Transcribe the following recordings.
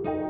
Shalom,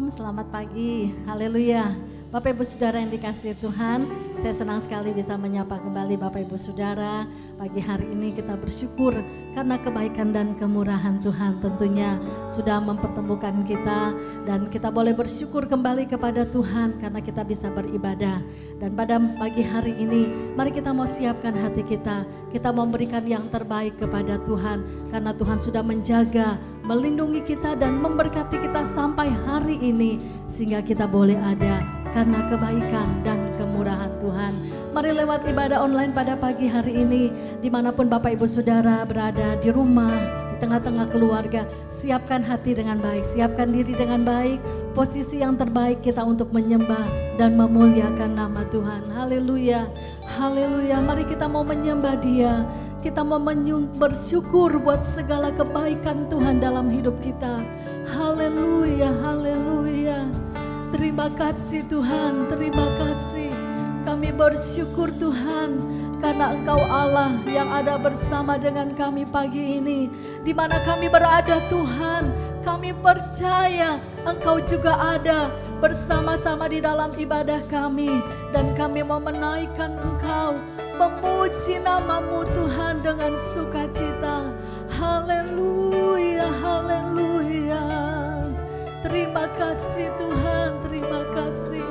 selamat pagi, haleluya. Bapak Ibu Saudara yang dikasihi Tuhan, saya senang sekali bisa menyapa kembali Bapak Ibu Saudara. Pagi hari ini kita bersyukur karena kebaikan dan kemurahan Tuhan tentunya sudah mempertemukan kita. Dan kita boleh bersyukur kembali kepada Tuhan karena kita bisa beribadah. Dan pada pagi hari ini mari kita mau siapkan hati kita. Kita mau memberikan yang terbaik kepada Tuhan karena Tuhan sudah menjaga, melindungi kita dan memberkati kita sampai hari ini sehingga kita boleh ada karena kebaikan dan kemurahan Tuhan. Mari lewat ibadah online pada pagi hari ini, dimanapun Bapak Ibu Saudara berada, di rumah, di tengah-tengah keluarga, siapkan hati dengan baik, siapkan diri dengan baik, posisi yang terbaik kita untuk menyembah dan memuliakan nama Tuhan. Haleluya, haleluya. Mari kita mau menyembah Dia. Kita mau bersyukur buat segala kebaikan Tuhan dalam hidup kita. Haleluya, haleluya. Terima kasih Tuhan, terima kasih. Kami bersyukur Tuhan karena Engkau Allah yang ada bersama dengan kami pagi ini. Di mana kami berada Tuhan, kami percaya Engkau juga ada bersama-sama di dalam ibadah kami. Dan kami mau menaikkan Engkau, memuji nama-Mu Tuhan dengan sukacita. Haleluya, haleluya. Terima kasih Tuhan, terima kasih.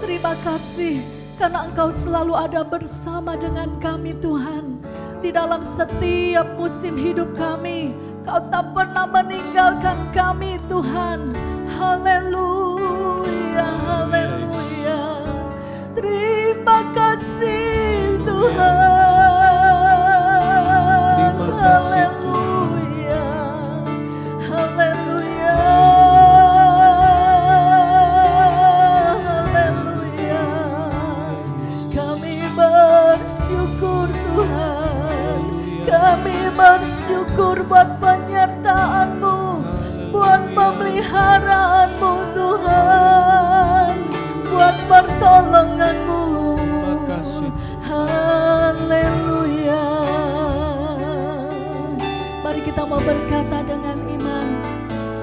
Terima kasih karena Engkau selalu ada bersama dengan kami Tuhan. Di dalam setiap musim hidup kami, Kau tak pernah meninggalkan kami Tuhan. Haleluya, haleluya. Terima kasih Tuhan. Terima kasih Haleluya, haleluya. Kami bersyukur buat penyertaan-Mu, buat pemeliharaan-Mu Tuhan, buat pertolongan-Mu. Haleluya. Mari kita mau berkata dengan iman.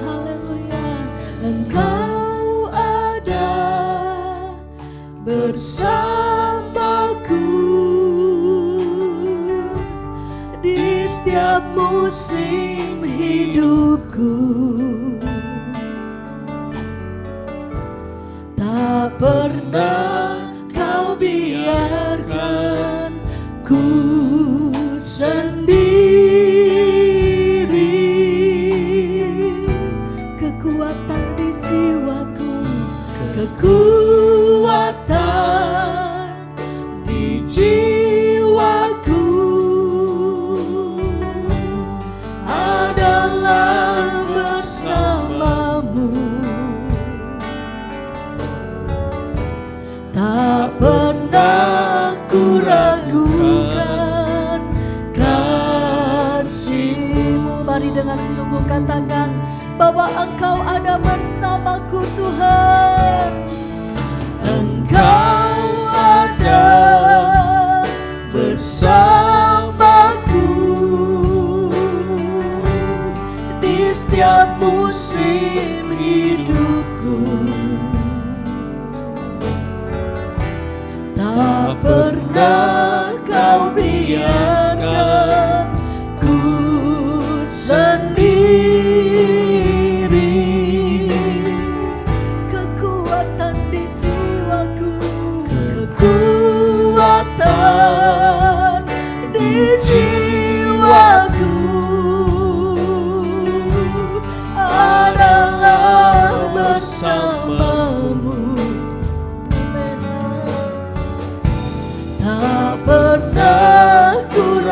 Haleluya. Engkau ada bersamaku di setiap musim hidupku. Tak pernah Kau biarkan ku sendiri. Kekuatan di jiwaku, kekuatan di jiwaku adalah bersama-Mu. Tak pernah ku ragukan kasih-Mu. Mari dengan sungguh katakan bahwa Engkau ada bersamaku Tuhan. Engkau ada bersamaku di setiap musim hidupku. Tak pernah Kau biarkan ku sendiri. Kekuatan di jiwaku, kekuatan di jiwaku adalah bersama-Mu. Tak pernah ku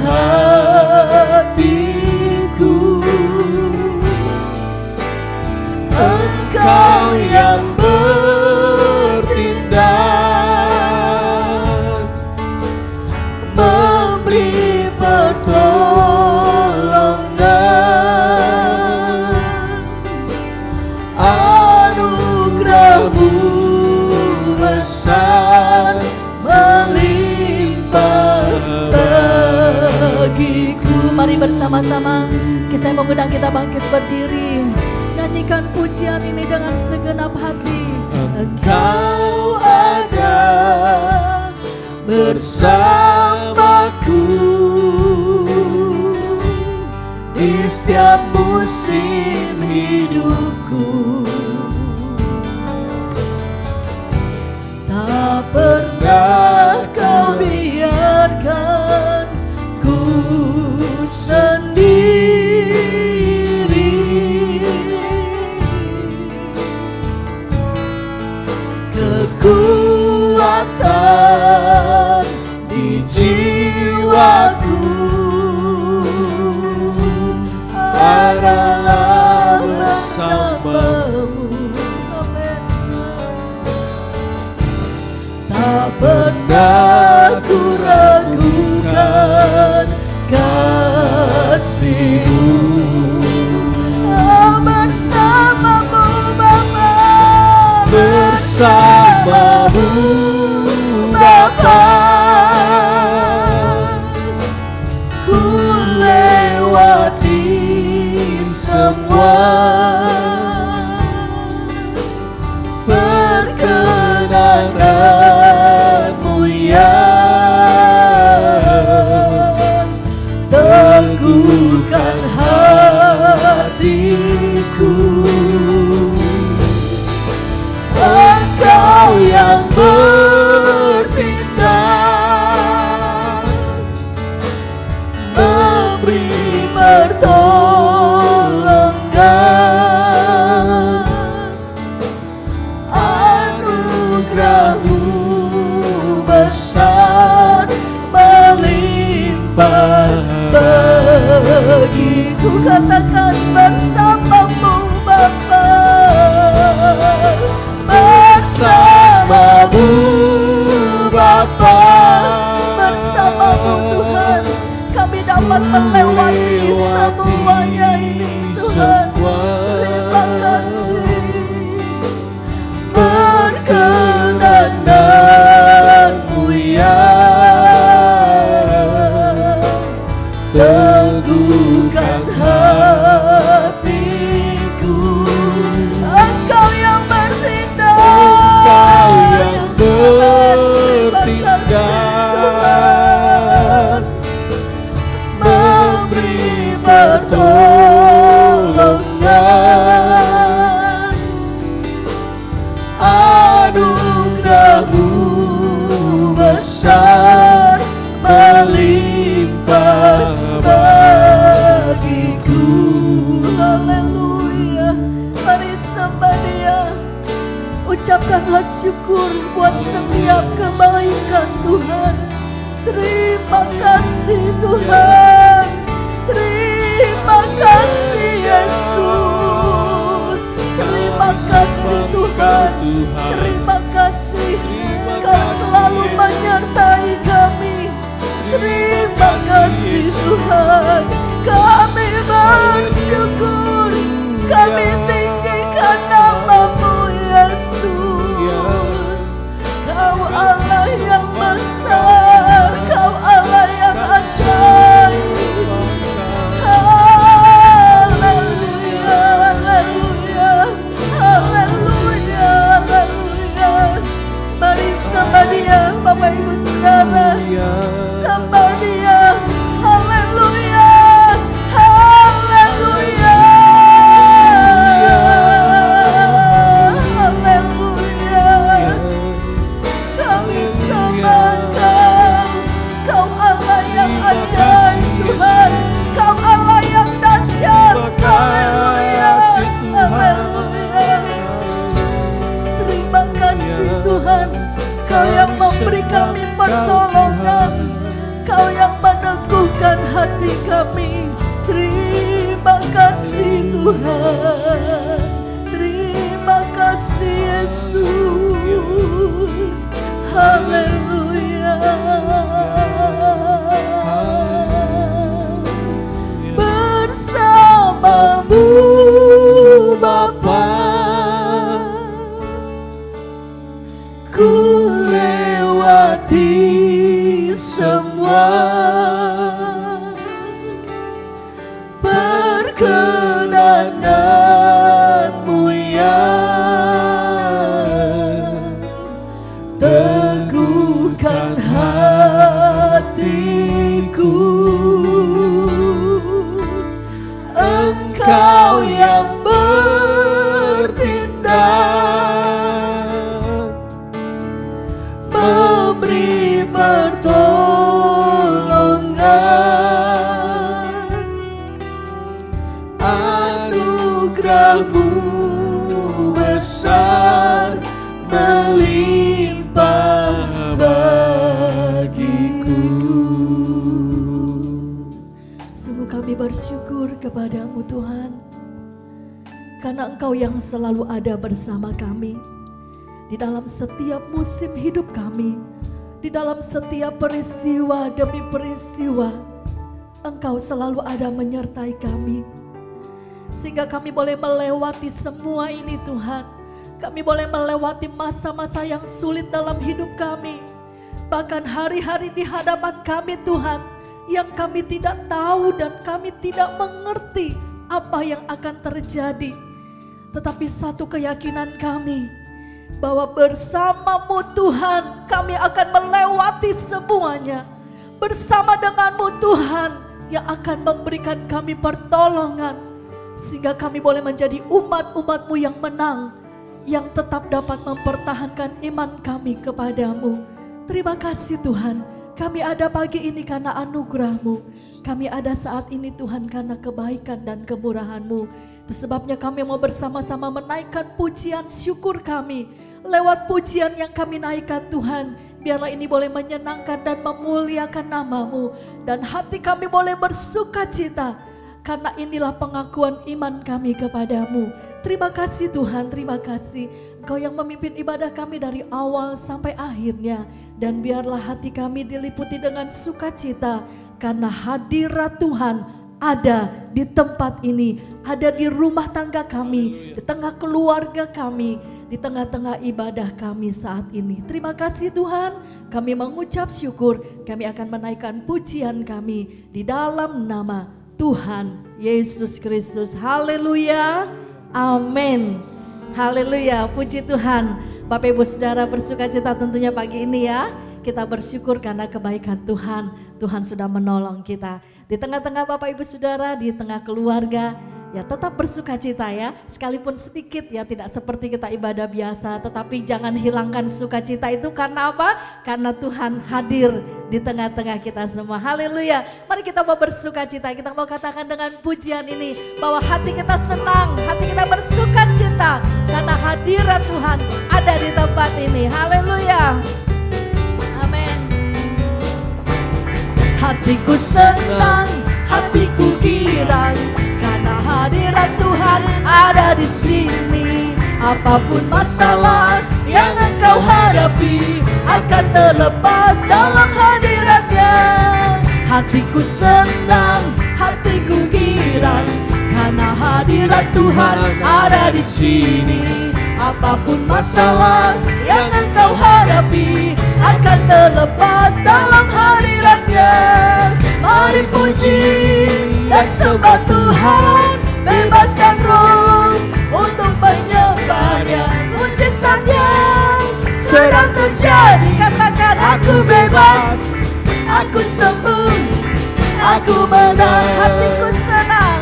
hatiku, Engkau yang bertindak, memberi pertolongan, anugerah-Mu besar melimpah bagiku. Mari bersama-sama, saya mengundang kita bangkit berdiri, nyanyikan pujian ini dengan segenap hati. Engkau ada bersamaku di setiap musim hidupku. Tak pernah Kau biarkan ku sendiri, kekuatan di jiwaku adalah bersama-Mu. Tak pernah ku ragukan kasih-Mu. Bersama-Mu Bapa, bersama-Mu Bapa, ku lewati semua, perkenan-Mu yang teguhkan hatiku. Engkau yang bertindak, memberi pertolongan, anugerah-Mu besar melimpah bagiku. Katakan bersama-Mu Bapa, bersama-Mu Bapa, bersama-Mu Tuhan kami dapat melewati semuanya ini Tuhan. Terima kasih. Perkenan-Mu yang teguhkan hatiku. Engkau yang bertindak, Engkau yang bertindak, memberi pertolongan, anugerah-Mu besar melimpah bagiku. Haleluya. Mari sembah Dia, ucapkanlah syukur buat setiap kebaikan Tuhan. Terima kasih Tuhan, terima kasih Yesus, terima kasih Tuhan, terima kasih Kau selalu menyertai kami. Terima kasih Tuhan, kami bersyukur, kami tinggikan nama-Mu Yesus. Kau Allah yang besar, Kau Allah yang ajaib. Haleluya, haleluya, haleluya, haleluya. Mari sembah Dia, Bapak Ibu Saudara, sembah Dia. Haleluya, haleluya, haleluya. Kami sembah Kau, Kau Allah yang ajaib Tuhan, Kau Allah yang dahsyat. Haleluya, haleluya. Terima kasih Tuhan, Kau yang memberi kami pertolongan, Kau yang meneguhkan menyembuhkan hati kami. Terima kasih Tuhan, terima kasih Yesus. Haleluya. Bersamamu Bapa, ku lewati semua. Perkenananmu ya teguhkan hatiku. Engkau yang bertindak, memberi pertolongan. Anugerah-Mu besar melimpah bagiku. Sungguh kami bersyukur kepada-Mu Tuhan, karena Engkau yang selalu ada bersama kami di dalam setiap musim hidup kami, di dalam setiap peristiwa demi peristiwa. Engkau selalu ada menyertai kami, sehingga kami boleh melewati semua ini Tuhan. Kami boleh melewati masa-masa yang sulit dalam hidup kami, bahkan hari-hari di hadapan kami Tuhan, yang kami tidak tahu dan kami tidak mengerti apa yang akan terjadi. Tetapi satu keyakinan kami, bahwa bersama-Mu Tuhan kami akan melewati semuanya. Bersama dengan-Mu Tuhan yang akan memberikan kami pertolongan, sehingga kami boleh menjadi umat-umat-Mu yang menang, yang tetap dapat mempertahankan iman kami kepada-Mu. Terima kasih Tuhan, kami ada pagi ini karena anugerah-Mu. Kami ada saat ini Tuhan karena kebaikan dan kemurahan-Mu. Itu sebabnya kami mau bersama-sama menaikkan pujian syukur kami. Lewat pujian yang kami naikkan Tuhan, biarlah ini boleh menyenangkan dan memuliakan nama-Mu. Dan hati kami boleh bersuka cita, karena inilah pengakuan iman kami kepada-Mu. Terima kasih Tuhan, terima kasih. Engkau yang memimpin ibadah kami dari awal sampai akhirnya. Dan biarlah hati kami diliputi dengan sukacita, karena hadirat Tuhan ada di tempat ini, ada di rumah tangga kami, di tengah keluarga kami, di tengah-tengah ibadah kami saat ini. Terima kasih Tuhan, kami mengucap syukur, kami akan menaikkan pujian kami di dalam nama Tuhan Yesus Kristus. Haleluya, amin. Haleluya, puji Tuhan. Bapak Ibu Saudara bersuka cita tentunya pagi ini ya. Kita bersyukur karena kebaikan Tuhan. Tuhan sudah menolong kita. Di tengah-tengah Bapak Ibu Saudara, di tengah keluarga, ya tetap bersuka cita ya. Sekalipun sedikit ya, tidak seperti kita ibadah biasa. Tetapi jangan hilangkan sukacita itu karena apa? Karena Tuhan hadir di tengah-tengah kita semua. Haleluya. Mari kita mau bersuka cita. Kita mau katakan dengan pujian ini bahwa hati kita senang, hati kita bersuka cita karena hadirat Tuhan ada di tempat ini. Haleluya. Amin. Hatiku senang, hatiku girang, karena hadirat Tuhan ada di sini. Apapun masalah yang engkau hadapi akan terlepas dalam hadiratnya. Hatiku senang, hatiku girang, karena hadirat Tuhan ada di sini. Apapun masalah yang engkau hadapi akan terlepas dalam hadiratnya. Mari puji dan sembah Tuhan, bebaskan roh untuk menyembahnya. Mujizat yang sedang terjadi, katakan aku bebas, aku sembuh, aku menang. Hatiku senang,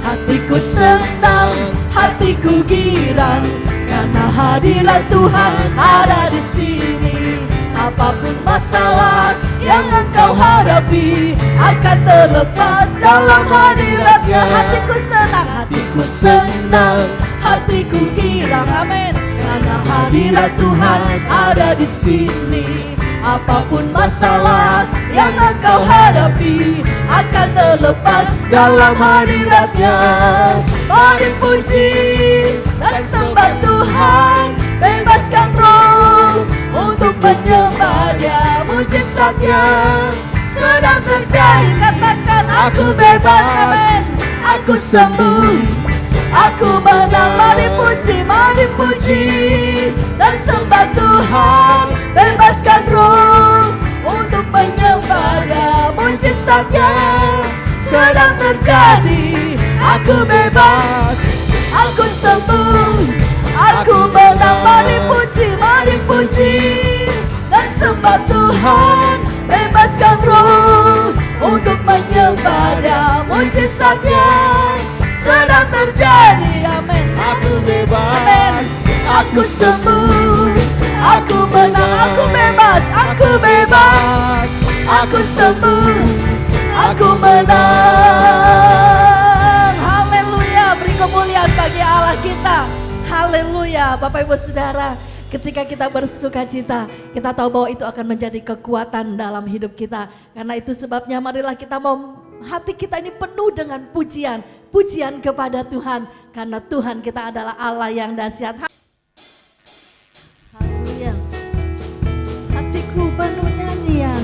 hatiku senang, hatiku girang, karena hadirat Tuhan ada di sini. Apapun masalah yang engkau hadapi akan terlepas dalam hadiratnya. Hatiku senang, hatiku senang, hatiku girang, amin. Karena hadirat Tuhan ada di sini. Apapun masalah yang engkau hadapi akan terlepas dalam hadirat-Nya. Mari puji dan sembah Tuhan, bebaskan roh untuk menyembah-Nya. Mujizat-Nya sedang terjadi, katakan aku bebas, amin. Aku sembuh, aku menang. Mari puji dan sembah Tuhan, bebaskan roh untuk menyembah-Nya. Mujizat-Nya sedang terjadi. Aku bebas, aku sembuh, aku menang. Mari puji dan sembah Tuhan, bebaskan roh untuk menyembah-Nya. Mujizat-Nya sedang terjadi, amin. Aku bebas, Amin. Aku sembuh, aku menang. Aku bebas, aku sembuh, aku menang. Haleluya, beri kemuliaan bagi Allah kita. Haleluya. Bapak Ibu Saudara, ketika kita bersuka cita, kita tahu bahwa itu akan menjadi kekuatan dalam hidup kita. Karena itu sebabnya marilah kita mau hati kita ini penuh dengan pujian kepada Tuhan, karena Tuhan kita adalah Allah yang dahsyat. Haleluya. Hatiku penuh nyanyian,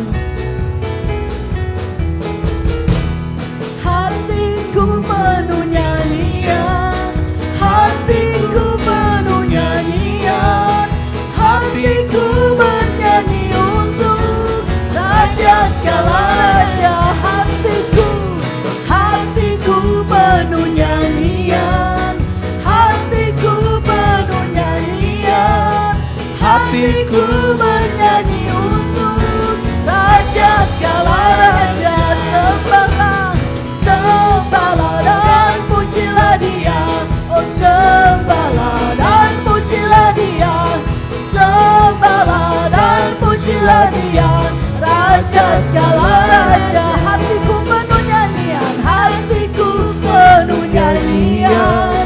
hatiku penuh nyanyian, hatiku penuh nyanyian, hatiku bernyanyi untuk Raja segala raja. Hatiku penuh nyanyian, hatiku penuh nyanyian, hatiku bernyanyi untuk Raja segala raja. Sembahlah dan pujilah Dia, oh sembahlah dan pujilah Dia, sembahlah dan pujilah Dia, Raja segala raja. Hatiku penuh nyanyian, hatiku penuh nyanyian,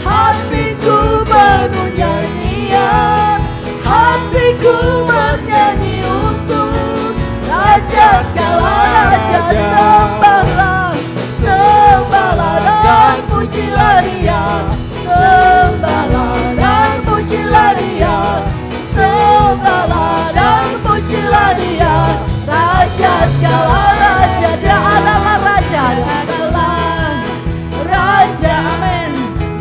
hatiku penuh nyanyian, hatiku bernyanyi untuk Raja segala raja. Sembahlah dan pujilah Dia, sembahlah dan pujilah Dia, sembahlah dan pujilah Dia, Raja segala raja. Dia adalah Raja, Dia adalah Raja, amin.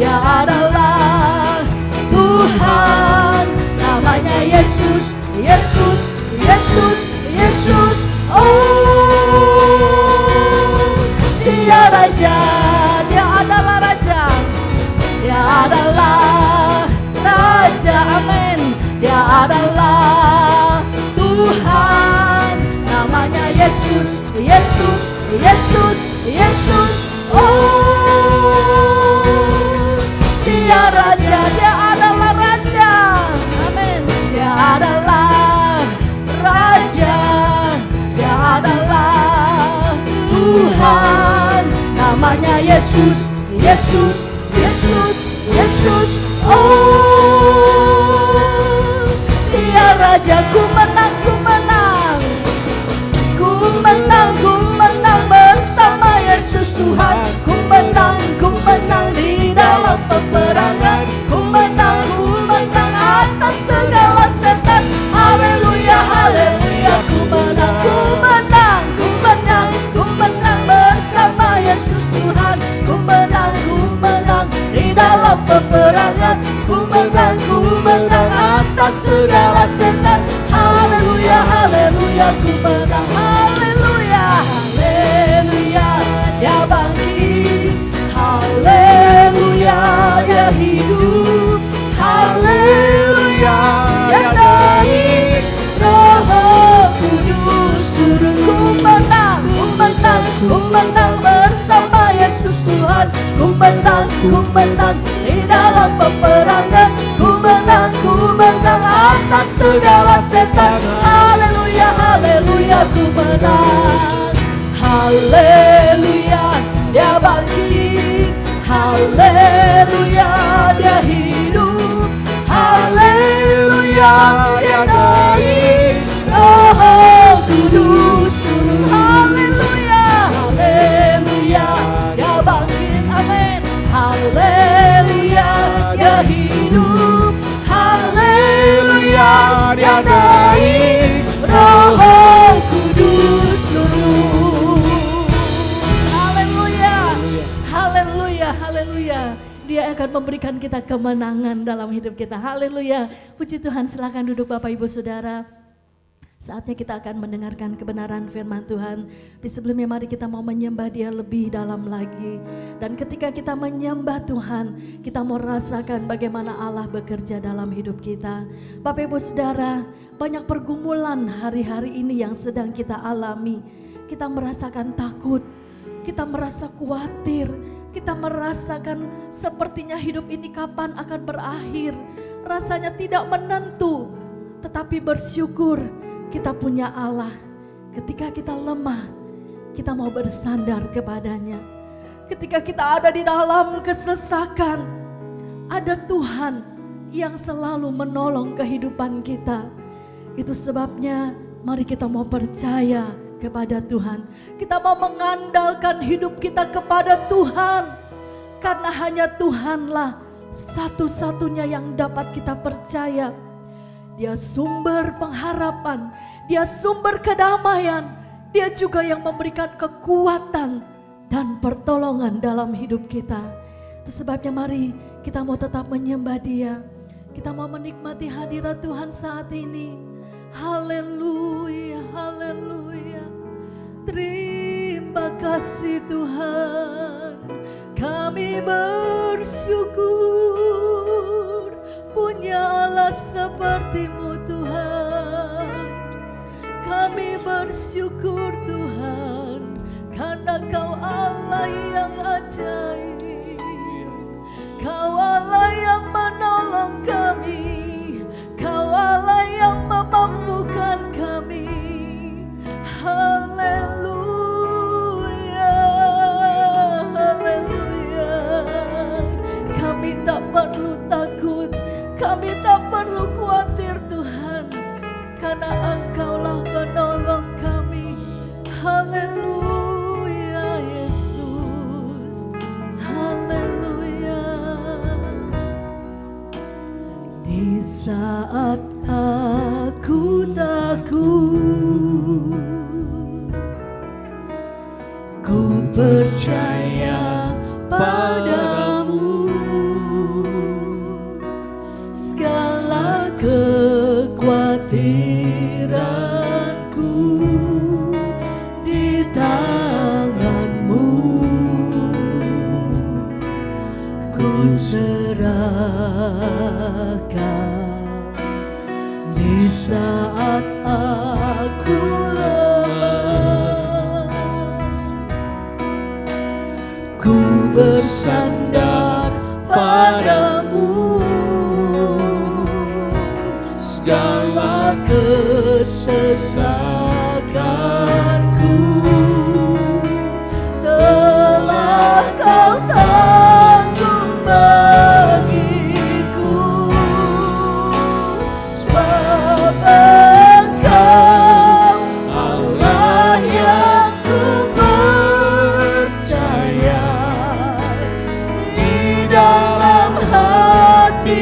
Dia adalah Tuhan, namanya Yesus, Yesus, Yesus, Yesus. Oh, Dia Raja, Dia adalah Raja, Dia adalah Raja, amin. Dia adalah Tuhan, namanya Yesus, Yesus, Yesus, Yesus. Oh, Dia Raja, Dia adalah Raja, amin. Dia adalah Raja, Dia adalah Tuhan, namanya Yesus, Yesus, Yesus, Yesus. Oh, Dia Raja. Ku menang, ku menang, ku menang, ku menang bersama Yesus Tuhan. Ku menang di dalam peperangan. Ku menang atas segala setan. Haleluya, haleluya. Ku menang, ku menang, ku menang, ku menang bersama Yesus Tuhan. Ku menang di dalam peperangan. Ku menang atas segala setan. Haleluya, haleluya. Ku menang, haleluya, haleluya. Dia bangkit, haleluya. Dia hidup, haleluya. Dia naik, Roh Kudus turun. Ku menang bersama Yesus Tuhan. Ku menang di dalam peperangan. Ku menang atas segala setan. Haleluya, haleluya. Ku menang, haleluya. Dia bangkit, haleluya. Dia hidup, haleluya. Dia naik, Roh memberikan kita kemenangan dalam hidup kita. Haleluya. Puji Tuhan, silakan duduk Bapak Ibu Saudara. Saatnya kita akan mendengarkan kebenaran firman Tuhan. Tapi sebelumnya mari kita mau menyembah Dia lebih dalam lagi. Dan ketika kita menyembah Tuhan, kita mau rasakan bagaimana Allah bekerja dalam hidup kita. Bapak Ibu Saudara, banyak pergumulan hari-hari ini yang sedang kita alami. Kita merasakan takut, kita merasa khawatir, kita merasakan sepertinya hidup ini kapan akan berakhir. Rasanya tidak menentu, tetapi bersyukur kita punya Allah. Ketika kita lemah, kita mau bersandar kepadanya. Ketika kita ada di dalam kesesakan, ada Tuhan yang selalu menolong kehidupan kita. Itu sebabnya mari kita mau percaya kepada Tuhan. Kita mau mengandalkan hidup kita kepada Tuhan. Karena hanya Tuhanlah satu-satunya yang dapat kita percaya. Dia sumber pengharapan, Dia sumber kedamaian, Dia juga yang memberikan kekuatan dan pertolongan dalam hidup kita. Itu sebabnya mari kita mau tetap menyembah Dia. Kita mau menikmati hadirat Tuhan saat ini. Haleluya, haleluya. Terima kasih Tuhan, kami bersyukur punya Allah seperti-Mu Tuhan. Kami bersyukur Tuhan, karena Kau Allah yang ajaib. Kau Allah yang menolong kami, Kau Allah yang memampukan kami. Haleluya, haleluya. Kami tak perlu takut, kami tak perlu khawatir Tuhan, karena Engkaulah penolong kami. Haleluya Yesus, haleluya. Di saat aku takut, ku percaya padamu. Segala kekhawatiranku di tangan-Mu, ku serahkan. Di saat aku lemah, ku bersandar padamu. Segala kesesakanku telah Kau tanggung bagiku. Sebab Engkau Allah yang ku percaya. Di dalam hatiku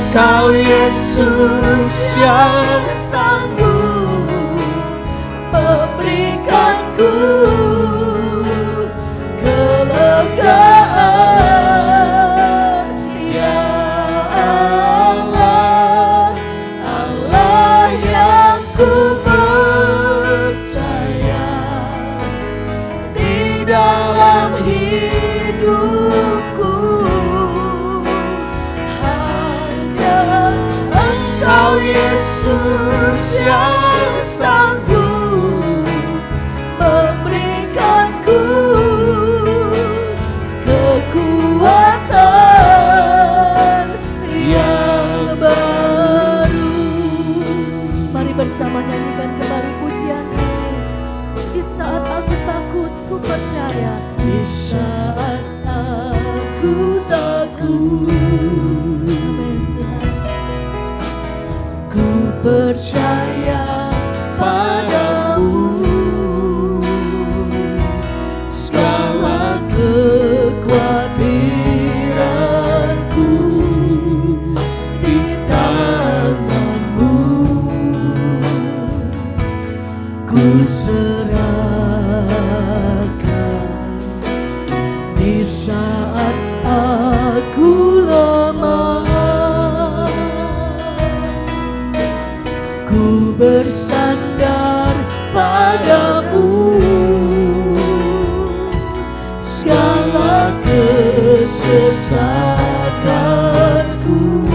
Kau Yesus yang sanggup memberikanku kelegaan. Ya Allah, Allah yang ku percaya. Di dalam hidupku Kau Yesus yang sanggup memberikanku kekuatan yang baru. Mari bersama nyanyikan kembali pujian ini. Di saat aku takut, ku percaya. Di saat aku takut, percaya padamu. Segala kekhawatiranku di tangan-Mu, ku serahkan. bersandar padamu. Segala kesesakanku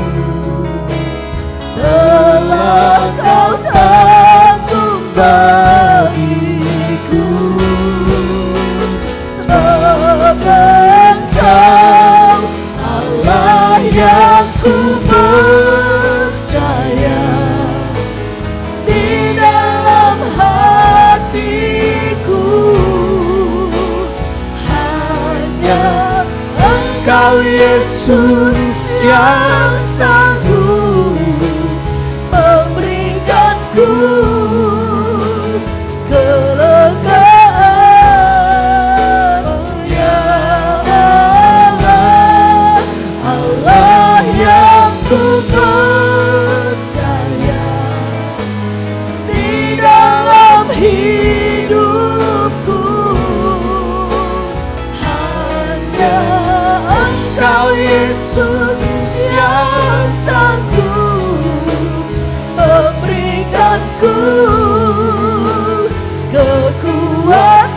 telah kau tanggung bagiku, sebab Engkau Allah yang ku percaya. Di dalam hatiku hanya Engkau Yesus yang sanggup memberikanku kelegaan. Ya Allah, Allah yang ku percaya. Di dalam hidupku hanya Engkau Yesus yang sanggup memberikanku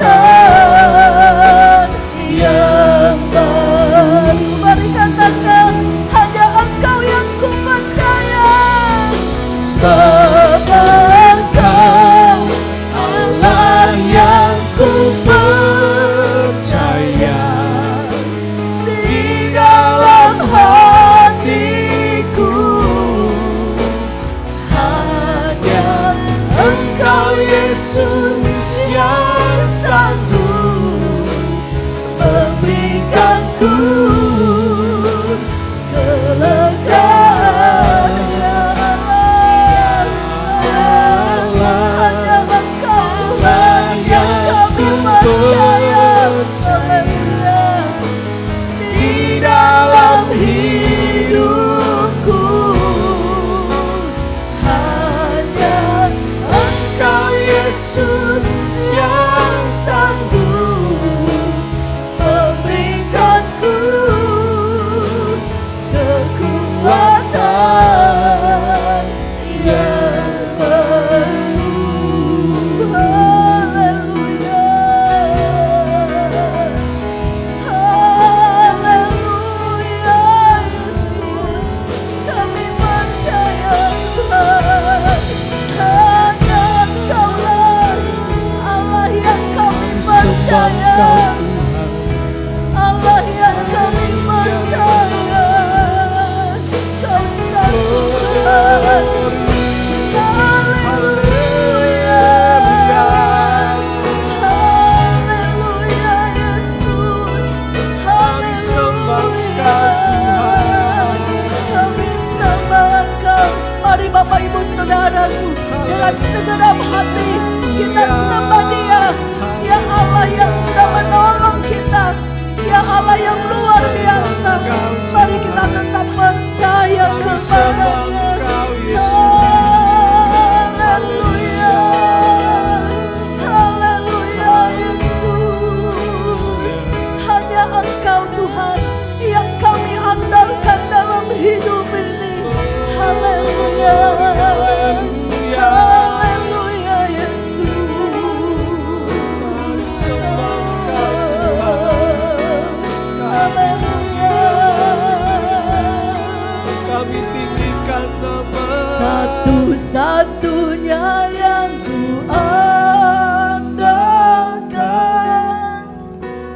kekuatan yang baru. Mari katakan, hanya Engkau yang ku percaya. Sebab Engkau Allah yang ku percaya. Di dalam hatiku hanya Engkau Yesus yang sanggup memberikanku kelegaan. Hanya Engkau Tuhan yang kami percaya. Di dalam hidupku hanya Engkau Yesus yang sanggup memberikanku kekuatan yang baru. Haleluya, haleluya Yesus, kami percaya Tuhan, hanya Engkaulah Allah yang kami percaya, Allah yang kami percaya. Kau sanggup Tuhan. Haleluya, haleluya Yesus, haleluya. Kami sembah Engkau. Mari Bapak Ibu Saudaraku, dengan segenap hati kita sembah Dia, ya Allah yang sudah menolong kita, ya Allah yang luar biasa. Mari kita tetap percaya kepada-Nya. Haleluya, haleluya Yesus. Hanya Engkau Tuhan yang kami andalkan dalam hidup ini. Haleluya, haleluya Yesus. Haleluya. Kami tinggikan nama Satu-satunya yang ku andalkan,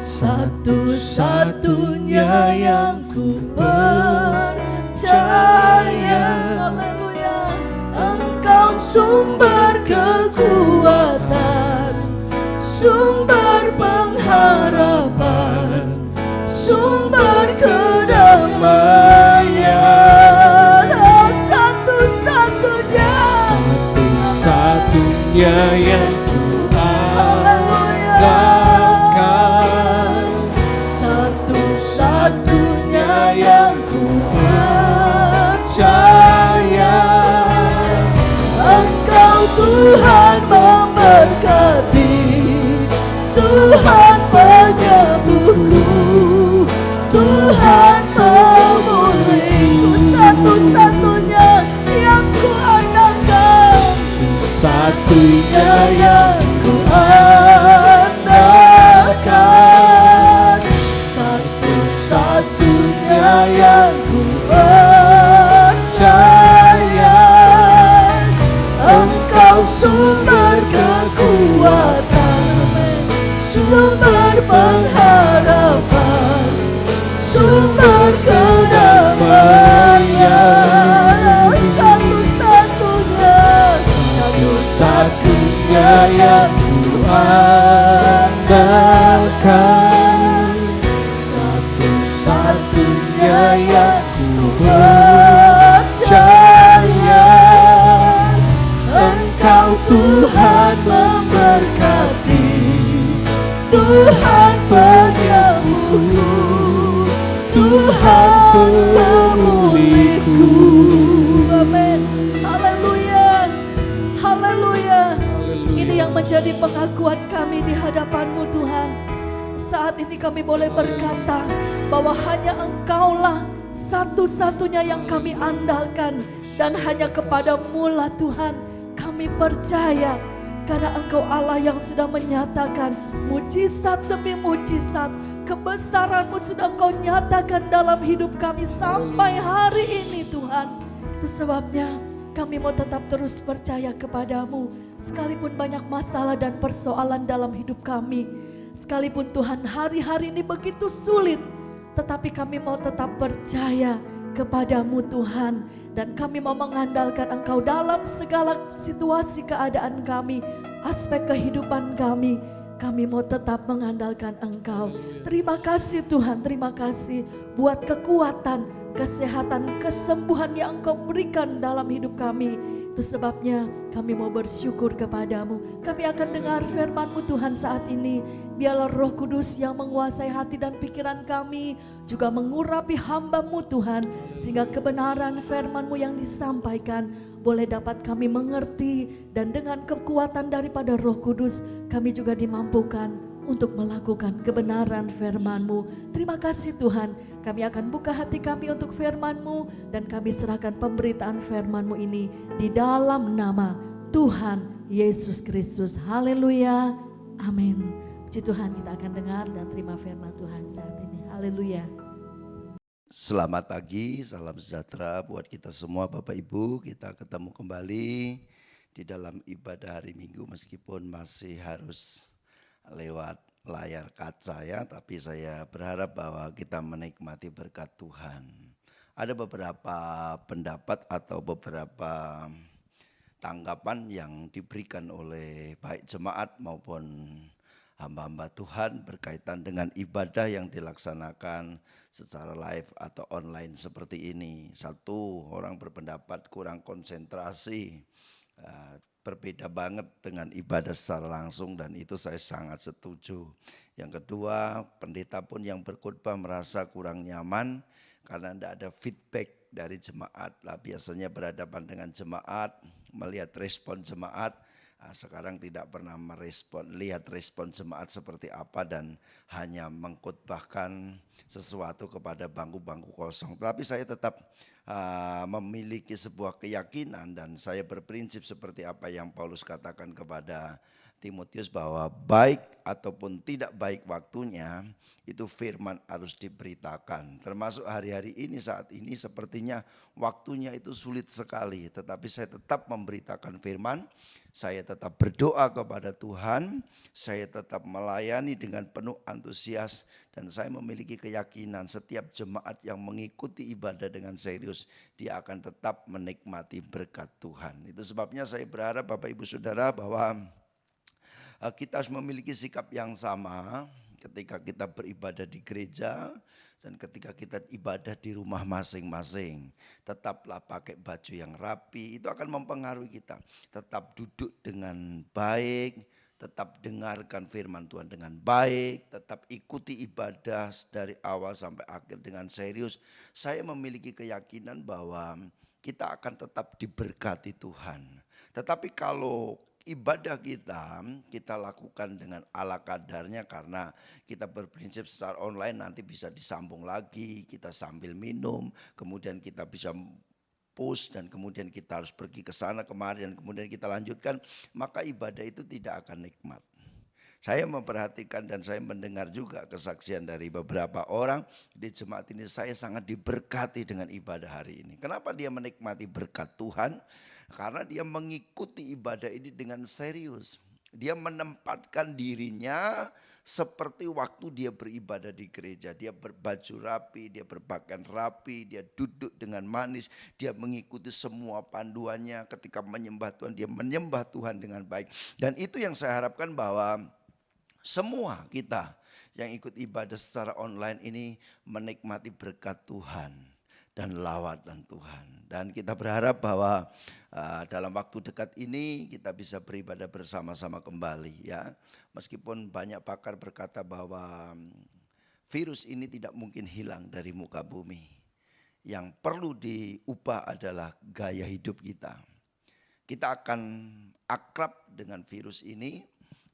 satu-satunya yang ku percaya. Haleluya. Engkau sumber kekuatan, sumber pengharapan, sumber kedamaian. Oh, satu-satunya yang ku andalkan, satu-satunya yang ku percaya. Engkau Tuhan memberkati, Tuhan penyembuhku, Tuhan pemulihku. Satu-satunya yang ku andalkan, yang ku andalkan, satu-satunya yang ku percaya. Engkau Tuhan memberkati, Tuhan penyembuhku, Tuhan pemulihku. Amin. Haleluya. Haleluya. Ini yang menjadi pengakuan kami di hadapan-Mu Tuhan. Saat ini kami boleh berkata bahwa hanya Engkaulah satu-satunya yang kami andalkan. Dan hanya kepada-Mu lah Tuhan kami percaya. Karena Engkau Allah yang sudah menyatakan mujizat demi mujizat. Kebesaran-Mu sudah Engkau nyatakan dalam hidup kami sampai hari ini Tuhan. Itu sebabnya kami mau tetap terus percaya kepada-Mu. Sekalipun banyak masalah dan persoalan dalam hidup kami. Sekalipun Tuhan hari-hari ini begitu sulit. Tetapi kami mau tetap percaya kepada-Mu Tuhan. Dan kami mau mengandalkan Engkau dalam segala situasi keadaan kami. Aspek kehidupan kami. Kami mau tetap mengandalkan Engkau. Terima kasih Tuhan, terima kasih buat kekuatan, kesehatan, kesembuhan yang Engkau berikan dalam hidup kami. Itu sebabnya kami mau bersyukur kepada-Mu. Kami akan dengar firman-Mu Tuhan saat ini. Biarlah Roh Kudus yang menguasai hati dan pikiran kami, juga mengurapi hamba-Mu Tuhan, sehingga kebenaran firman-Mu yang disampaikan boleh dapat kami mengerti, dan dengan kekuatan daripada Roh Kudus kami juga dimampukan untuk melakukan kebenaran firman-Mu. Terima kasih Tuhan, kami akan buka hati kami untuk firman-Mu, dan kami serahkan pemberitaan firman-Mu ini di dalam nama Tuhan Yesus Kristus. Haleluya, amin. Puji Tuhan, kita akan dengar dan terima firman Tuhan saat ini. Haleluya. Selamat pagi, salam sejahtera buat kita semua Bapak Ibu. Kita ketemu kembali di dalam ibadah hari Minggu meskipun masih harus lewat layar kaca ya. Tapi saya berharap bahwa kita menikmati berkat Tuhan. Ada beberapa pendapat atau beberapa tanggapan yang diberikan oleh baik jemaat maupun hamba-hamba Tuhan berkaitan dengan ibadah yang dilaksanakan secara live atau online seperti ini. Satu, orang berpendapat kurang konsentrasi, berbeda banget dengan ibadah secara langsung, dan itu saya sangat setuju. Yang kedua, pendeta pun yang berkhotbah merasa kurang nyaman karena tidak ada feedback dari jemaat. Lah biasanya berhadapan dengan jemaat, melihat respon jemaat. Sekarang tidak pernah lihat respon jemaat seperti apa, dan hanya mengkhotbahkan sesuatu kepada bangku-bangku kosong. Tapi saya tetap memiliki sebuah keyakinan, dan saya berprinsip seperti apa yang Paulus katakan kepada Timotius, bahwa baik ataupun tidak baik waktunya itu firman harus diberitakan. Termasuk hari-hari ini, saat ini sepertinya waktunya itu sulit sekali, tetapi saya tetap memberitakan firman. Saya tetap berdoa kepada Tuhan, saya tetap melayani dengan penuh antusias, dan saya memiliki keyakinan setiap jemaat yang mengikuti ibadah dengan serius, dia akan tetap menikmati berkat Tuhan. Itu sebabnya saya berharap Bapak Ibu Saudara bahwa kita harus memiliki sikap yang sama ketika kita beribadah di gereja dan ketika kita ibadah di rumah masing-masing. Tetaplah pakai baju yang rapi, itu akan mempengaruhi kita. Tetap duduk dengan baik, tetap dengarkan firman Tuhan dengan baik, tetap ikuti ibadah dari awal sampai akhir dengan serius. Saya memiliki keyakinan bahwa kita akan tetap diberkati Tuhan. Tetapi kalau ibadah kita lakukan dengan ala kadarnya, karena kita berprinsip secara online nanti bisa disambung lagi, kita sambil minum, kemudian kita bisa post, dan kemudian kita harus pergi ke sana kemari, dan kemudian kita lanjutkan, maka ibadah itu tidak akan nikmat. Saya memperhatikan dan saya mendengar juga kesaksian dari beberapa orang di jemaat ini. Saya sangat diberkati dengan ibadah hari ini. Kenapa dia menikmati berkat Tuhan? Karena dia mengikuti ibadah ini dengan serius. Dia menempatkan dirinya seperti waktu dia beribadah di gereja. Dia berbaju rapi, dia berpakaian rapi, dia duduk dengan manis, dia mengikuti semua panduannya. Ketika menyembah Tuhan, dia menyembah Tuhan dengan baik. Dan itu yang saya harapkan bahwa semua kita yang ikut ibadah secara online ini menikmati berkat Tuhan dan lawatan Tuhan. Dan kita berharap bahwa dalam waktu dekat ini kita bisa beribadah bersama-sama kembali ya. Meskipun banyak pakar berkata bahwa virus ini tidak mungkin hilang dari muka bumi. Yang perlu diubah adalah gaya hidup kita. Kita akan akrab dengan virus ini,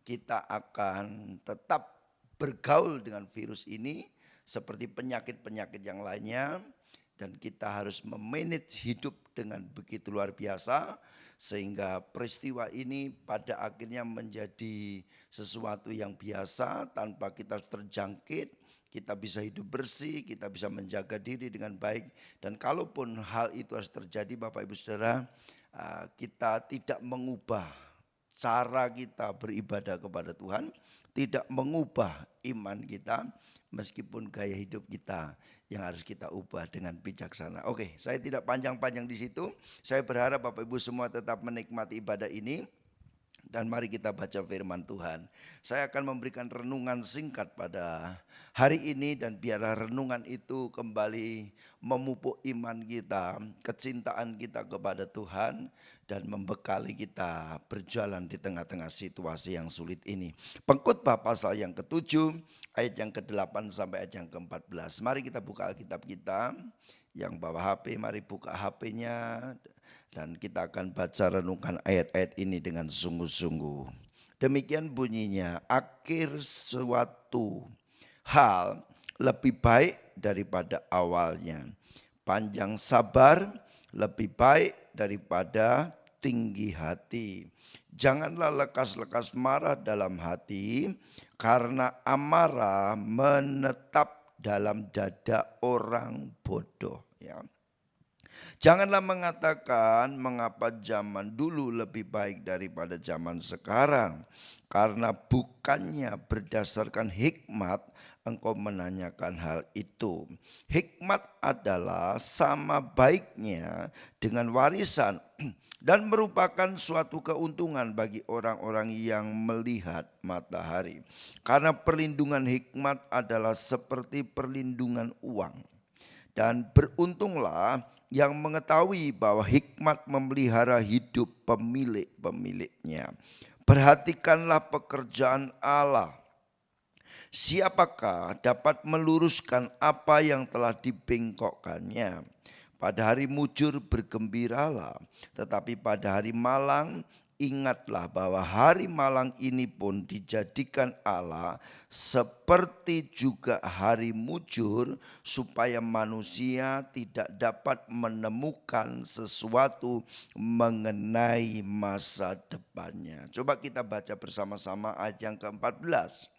kita akan tetap bergaul dengan virus ini seperti penyakit-penyakit yang lainnya. Dan kita harus memanage hidup dengan begitu luar biasa sehingga peristiwa ini pada akhirnya menjadi sesuatu yang biasa tanpa kita terjangkit. Kita bisa hidup bersih, kita bisa menjaga diri dengan baik. Dan kalaupun hal itu harus terjadi Bapak Ibu Saudara, kita tidak mengubah cara kita beribadah kepada Tuhan, tidak mengubah iman kita meskipun gaya hidup kita yang harus kita ubah dengan bijaksana. Oke, saya tidak panjang-panjang di situ. Saya berharap Bapak Ibu semua tetap menikmati ibadah ini. Dan mari kita baca firman Tuhan. Saya akan memberikan renungan singkat pada hari ini dan biarlah renungan itu kembali memupuk iman kita, kecintaan kita kepada Tuhan dan membekali kita berjalan di tengah-tengah situasi yang sulit ini. Pengkhotbah pasal yang ke-7 ayat yang ke-8 sampai ayat yang ke-14. Mari kita buka Alkitab kita. Yang bawa HP mari buka HP-nya. Dan kita akan baca renungkan ayat-ayat ini dengan sungguh-sungguh. Demikian bunyinya, akhir suatu hal lebih baik daripada awalnya. Panjang sabar lebih baik daripada tinggi hati. Janganlah lekas-lekas marah dalam hati, karena amarah menetap dalam dada orang bodoh. Ya. Janganlah mengatakan mengapa zaman dulu lebih baik daripada zaman sekarang. Karena bukannya berdasarkan hikmat engkau menanyakan hal itu. Hikmat adalah sama baiknya dengan warisan dan merupakan suatu keuntungan bagi orang-orang yang melihat matahari. Karena perlindungan hikmat adalah seperti perlindungan uang. Dan beruntunglah yang mengetahui bahwa hikmat memelihara hidup pemilik-pemiliknya. Perhatikanlah pekerjaan Allah. Siapakah dapat meluruskan apa yang telah dibengkokkannya? Pada hari mujur bergembiralah, tetapi pada hari malang ingatlah bahwa hari malang ini pun dijadikan Allah seperti juga hari mujur, supaya manusia tidak dapat menemukan sesuatu mengenai masa depannya. Coba kita baca bersama-sama ayat yang ke-14.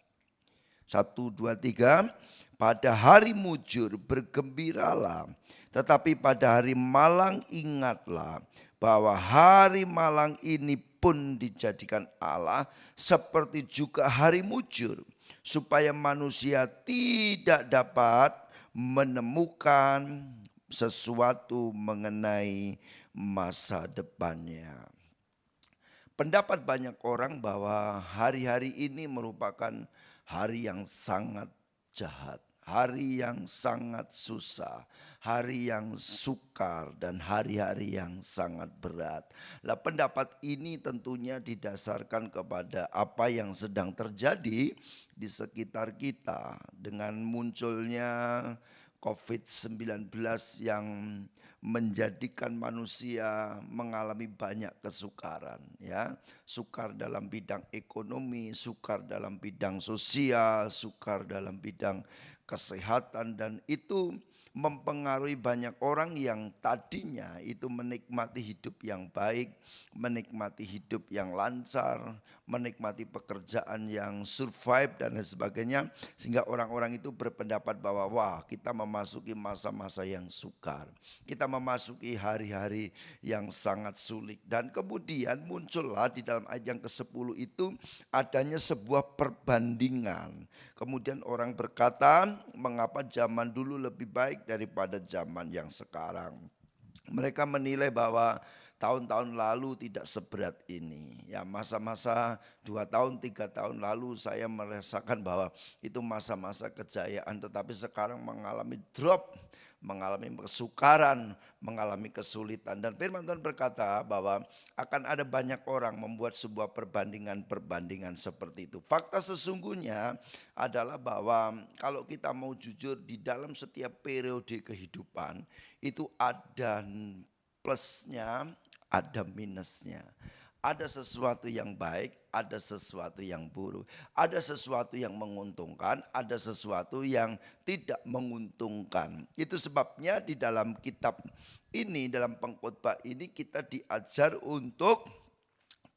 1, 2, 3. Pada hari mujur bergembiralah, tetapi pada hari malang ingatlah bahwa hari malang ini pun dijadikan Allah seperti juga hari mujur, supaya manusia tidak dapat menemukan sesuatu mengenai masa depannya. Pendapat banyak orang bahwa hari-hari ini merupakan hari yang sangat jahat, hari yang sangat susah, hari yang sukar, dan hari-hari yang sangat berat. Lah, pendapat ini tentunya didasarkan kepada apa yang sedang terjadi di sekitar kita dengan munculnya COVID-19 yang menjadikan manusia mengalami banyak kesukaran, ya. Sukar dalam bidang ekonomi, sukar dalam bidang sosial, sukar dalam bidang kesehatan, dan itu mempengaruhi banyak orang yang tadinya itu menikmati hidup yang baik, menikmati hidup yang lancar, menikmati pekerjaan yang survive dan lain sebagainya, sehingga orang-orang itu berpendapat bahwa wah, kita memasuki masa-masa yang sukar, kita memasuki hari-hari yang sangat sulit. Dan kemudian muncullah di dalam ayat yang ke-10 itu adanya sebuah perbandingan. Kemudian orang berkata, mengapa zaman dulu lebih baik daripada zaman yang sekarang. Mereka menilai bahwa tahun-tahun lalu tidak seberat ini. Ya, masa-masa 2 tahun, 3 tahun lalu saya merasakan bahwa itu masa-masa kejayaan, tetapi sekarang mengalami drop, mengalami kesukaran, mengalami kesulitan. Dan firman Tuhan berkata bahwa akan ada banyak orang membuat sebuah perbandingan-perbandingan seperti itu. Fakta sesungguhnya adalah bahwa kalau kita mau jujur, di dalam setiap periode kehidupan itu ada plusnya, ada minusnya. Ada sesuatu yang baik, ada sesuatu yang buruk. Ada sesuatu yang menguntungkan, ada sesuatu yang tidak menguntungkan. Itu sebabnya di dalam kitab ini, dalam pengkhotbah ini kita diajar untuk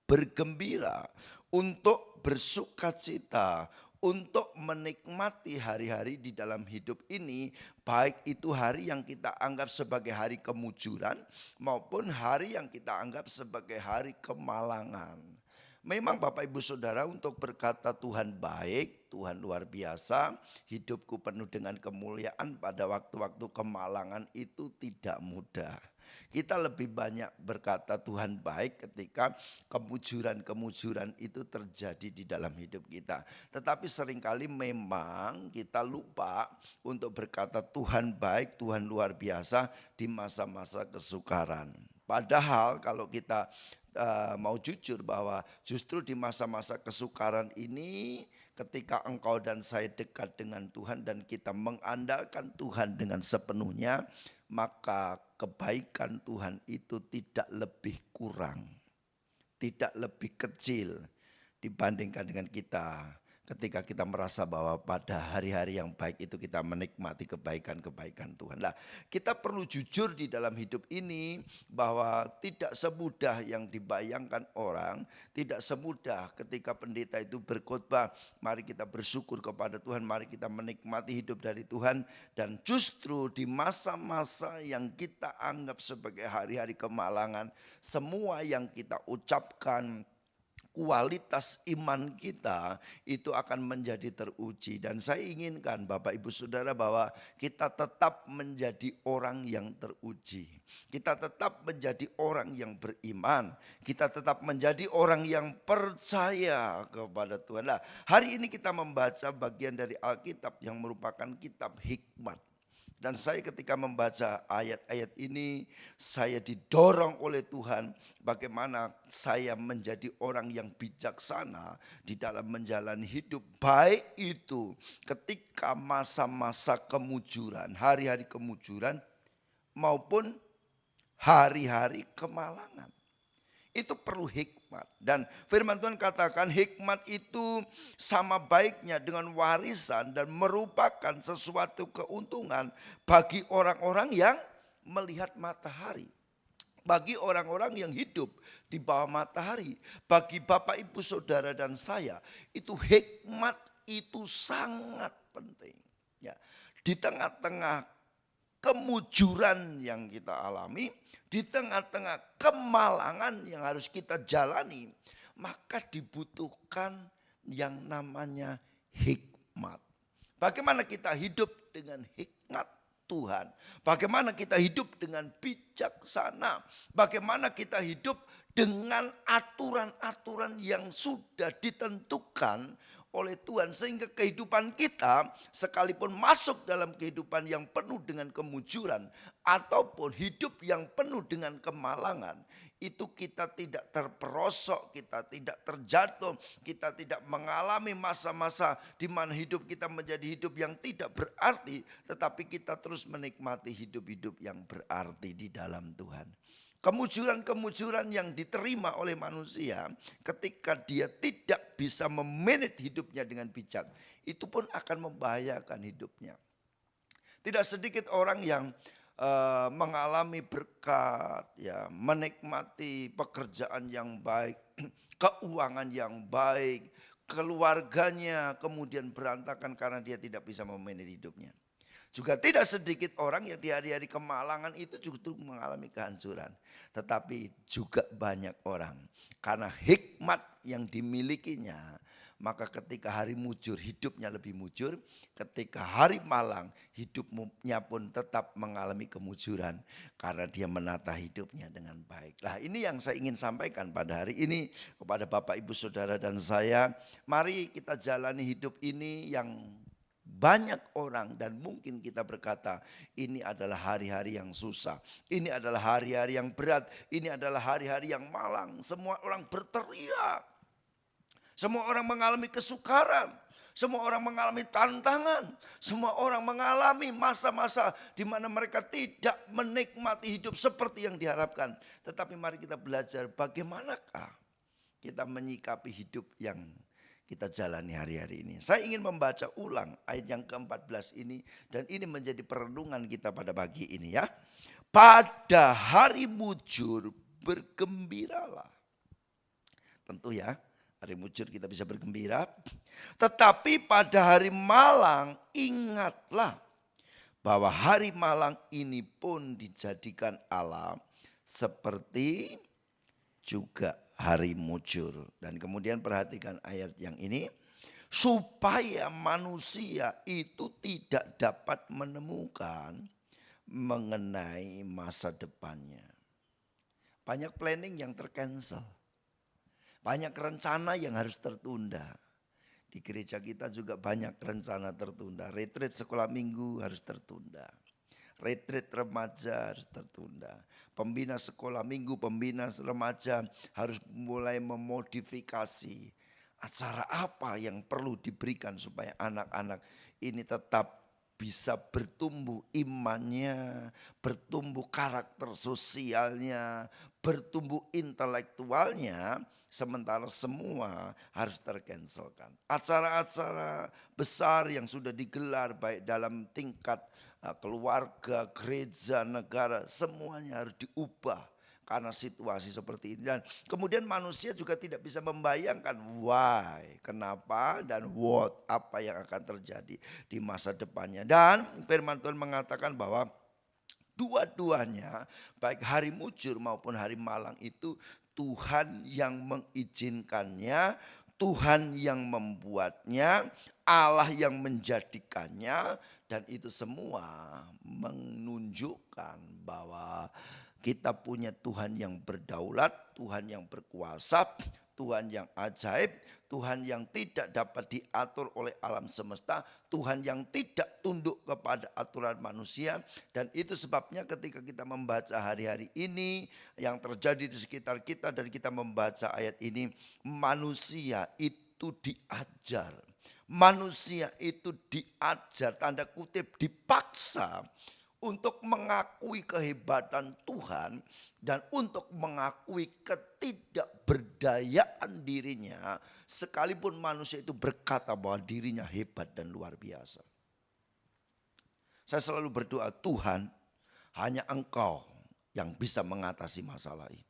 bergembira, untuk bersukacita, untuk menikmati hari-hari di dalam hidup ini, baik itu hari yang kita anggap sebagai hari kemujuran maupun hari yang kita anggap sebagai hari kemalangan. Memang Bapak Ibu Saudara, untuk berkata Tuhan baik, Tuhan luar biasa, hidupku penuh dengan kemuliaan pada waktu-waktu kemalangan itu tidak mudah. Kita lebih banyak berkata Tuhan baik ketika kemujuran-kemujuran itu terjadi di dalam hidup kita. Tetapi seringkali memang kita lupa untuk berkata Tuhan baik, Tuhan luar biasa di masa-masa kesukaran. Padahal kalau kita mau jujur bahwa justru di masa-masa kesukaran ini, ketika engkau dan saya dekat dengan Tuhan dan kita mengandalkan Tuhan dengan sepenuhnya, maka kebaikan Tuhan itu tidak lebih kurang, tidak lebih kecil dibandingkan dengan kita. Ketika kita merasa bahwa pada hari-hari yang baik itu kita menikmati kebaikan-kebaikan Tuhan. Nah, kita perlu jujur di dalam hidup ini bahwa tidak semudah yang dibayangkan orang, tidak semudah ketika pendeta itu berkhotbah, mari kita bersyukur kepada Tuhan, mari kita menikmati hidup dari Tuhan. Dan justru di masa-masa yang kita anggap sebagai hari-hari kemalangan, semua yang kita ucapkan, kualitas iman kita itu akan menjadi teruji. Dan saya inginkan Bapak Ibu Saudara bahwa kita tetap menjadi orang yang teruji. Kita tetap menjadi orang yang beriman. Kita tetap menjadi orang yang percaya kepada Tuhan. Nah, hari ini kita membaca bagian dari Alkitab yang merupakan kitab hikmat. Dan saya ketika membaca ayat-ayat ini, saya didorong oleh Tuhan bagaimana saya menjadi orang yang bijaksana di dalam menjalani hidup. Baik itu ketika masa-masa kemujuran, hari-hari kemujuran maupun hari-hari kemalangan. Itu perlu hikmat. Dan firman Tuhan katakan hikmat itu sama baiknya dengan warisan dan merupakan sesuatu keuntungan bagi orang-orang yang melihat matahari. Bagi orang-orang yang hidup di bawah matahari. Bagi Bapak Ibu Saudara dan saya, itu hikmat itu sangat penting. Ya, di tengah-tengah kemujuran yang kita alami, di tengah-tengah kemalangan yang harus kita jalani, maka dibutuhkan yang namanya hikmat. Bagaimana kita hidup dengan hikmat Tuhan? Bagaimana kita hidup dengan bijaksana? Bagaimana kita hidup dengan aturan-aturan yang sudah ditentukan oleh Tuhan, sehingga kehidupan kita sekalipun masuk dalam kehidupan yang penuh dengan kemujuran ataupun hidup yang penuh dengan kemalangan, itu kita tidak terperosok, kita tidak terjatuh, kita tidak mengalami masa-masa di mana hidup kita menjadi hidup yang tidak berarti, tetapi kita terus menikmati hidup-hidup yang berarti di dalam Tuhan. Kemujuran-kemujuran yang diterima oleh manusia ketika dia tidak bisa memanage hidupnya dengan bijak, itu pun akan membahayakan hidupnya. Tidak sedikit orang yang mengalami berkat, ya, menikmati pekerjaan yang baik, keuangan yang baik, keluarganya kemudian berantakan karena dia tidak bisa memanage hidupnya. Juga tidak sedikit orang yang di hari-hari kemalangan itu justru mengalami kehancuran. Tetapi juga banyak orang karena hikmat yang dimilikinya, maka ketika hari mujur hidupnya lebih mujur, ketika hari malang hidupnya pun tetap mengalami kemujuran karena dia menata hidupnya dengan baik. Nah, ini yang saya ingin sampaikan pada hari ini kepada Bapak, Ibu, Saudara dan saya. Mari kita jalani hidup ini yang banyak orang dan mungkin kita berkata ini adalah hari-hari yang susah, ini adalah hari-hari yang berat, ini adalah hari-hari yang malang. Semua orang berteriak, semua orang mengalami kesukaran, semua orang mengalami tantangan, semua orang mengalami masa-masa di mana mereka tidak menikmati hidup seperti yang diharapkan. Tetapi mari kita belajar bagaimanakah kita menyikapi hidup yang kita jalani hari-hari ini. Saya ingin membaca ulang ayat yang ke-14 ini dan ini menjadi perenungan kita pada pagi ini ya. Pada hari mujur bergembiralah. Tentu ya, hari mujur kita bisa bergembira. Tetapi pada hari malang ingatlah bahwa hari malang ini pun dijadikan Allah seperti juga hari mujur. Dan kemudian perhatikan ayat yang ini. Supaya manusia itu tidak dapat menemukan mengenai masa depannya. Banyak planning yang tercancel. Banyak rencana yang harus tertunda. Di gereja kita juga banyak rencana tertunda. Retreat sekolah minggu harus tertunda. Retreat remaja harus tertunda. Pembina sekolah minggu, pembina remaja harus mulai memodifikasi acara apa yang perlu diberikan supaya anak-anak ini tetap bisa bertumbuh imannya, bertumbuh karakter sosialnya, bertumbuh intelektualnya. Sementara semua harus tercancelkan. Acara-acara besar yang sudah digelar baik dalam tingkat keluarga, gereja, negara, semuanya harus diubah karena situasi seperti ini. Dan kemudian manusia juga tidak bisa membayangkan why, kenapa dan what, apa yang akan terjadi di masa depannya. Dan firman Tuhan mengatakan bahwa dua-duanya baik hari mujur maupun hari malang itu Tuhan yang mengizinkannya, Tuhan yang membuatnya, Allah yang menjadikannya. Dan itu semua menunjukkan bahwa kita punya Tuhan yang berdaulat, Tuhan yang berkuasa, Tuhan yang ajaib, Tuhan yang tidak dapat diatur oleh alam semesta, Tuhan yang tidak tunduk kepada aturan manusia. Dan itu sebabnya ketika kita membaca hari-hari ini yang terjadi di sekitar kita dan kita membaca ayat ini, manusia itu diajar. Manusia itu diajar, tanda kutip dipaksa untuk mengakui kehebatan Tuhan dan untuk mengakui ketidakberdayaan dirinya, sekalipun manusia itu berkata bahwa dirinya hebat dan luar biasa. Saya selalu berdoa, Tuhan, hanya Engkau yang bisa mengatasi masalah ini.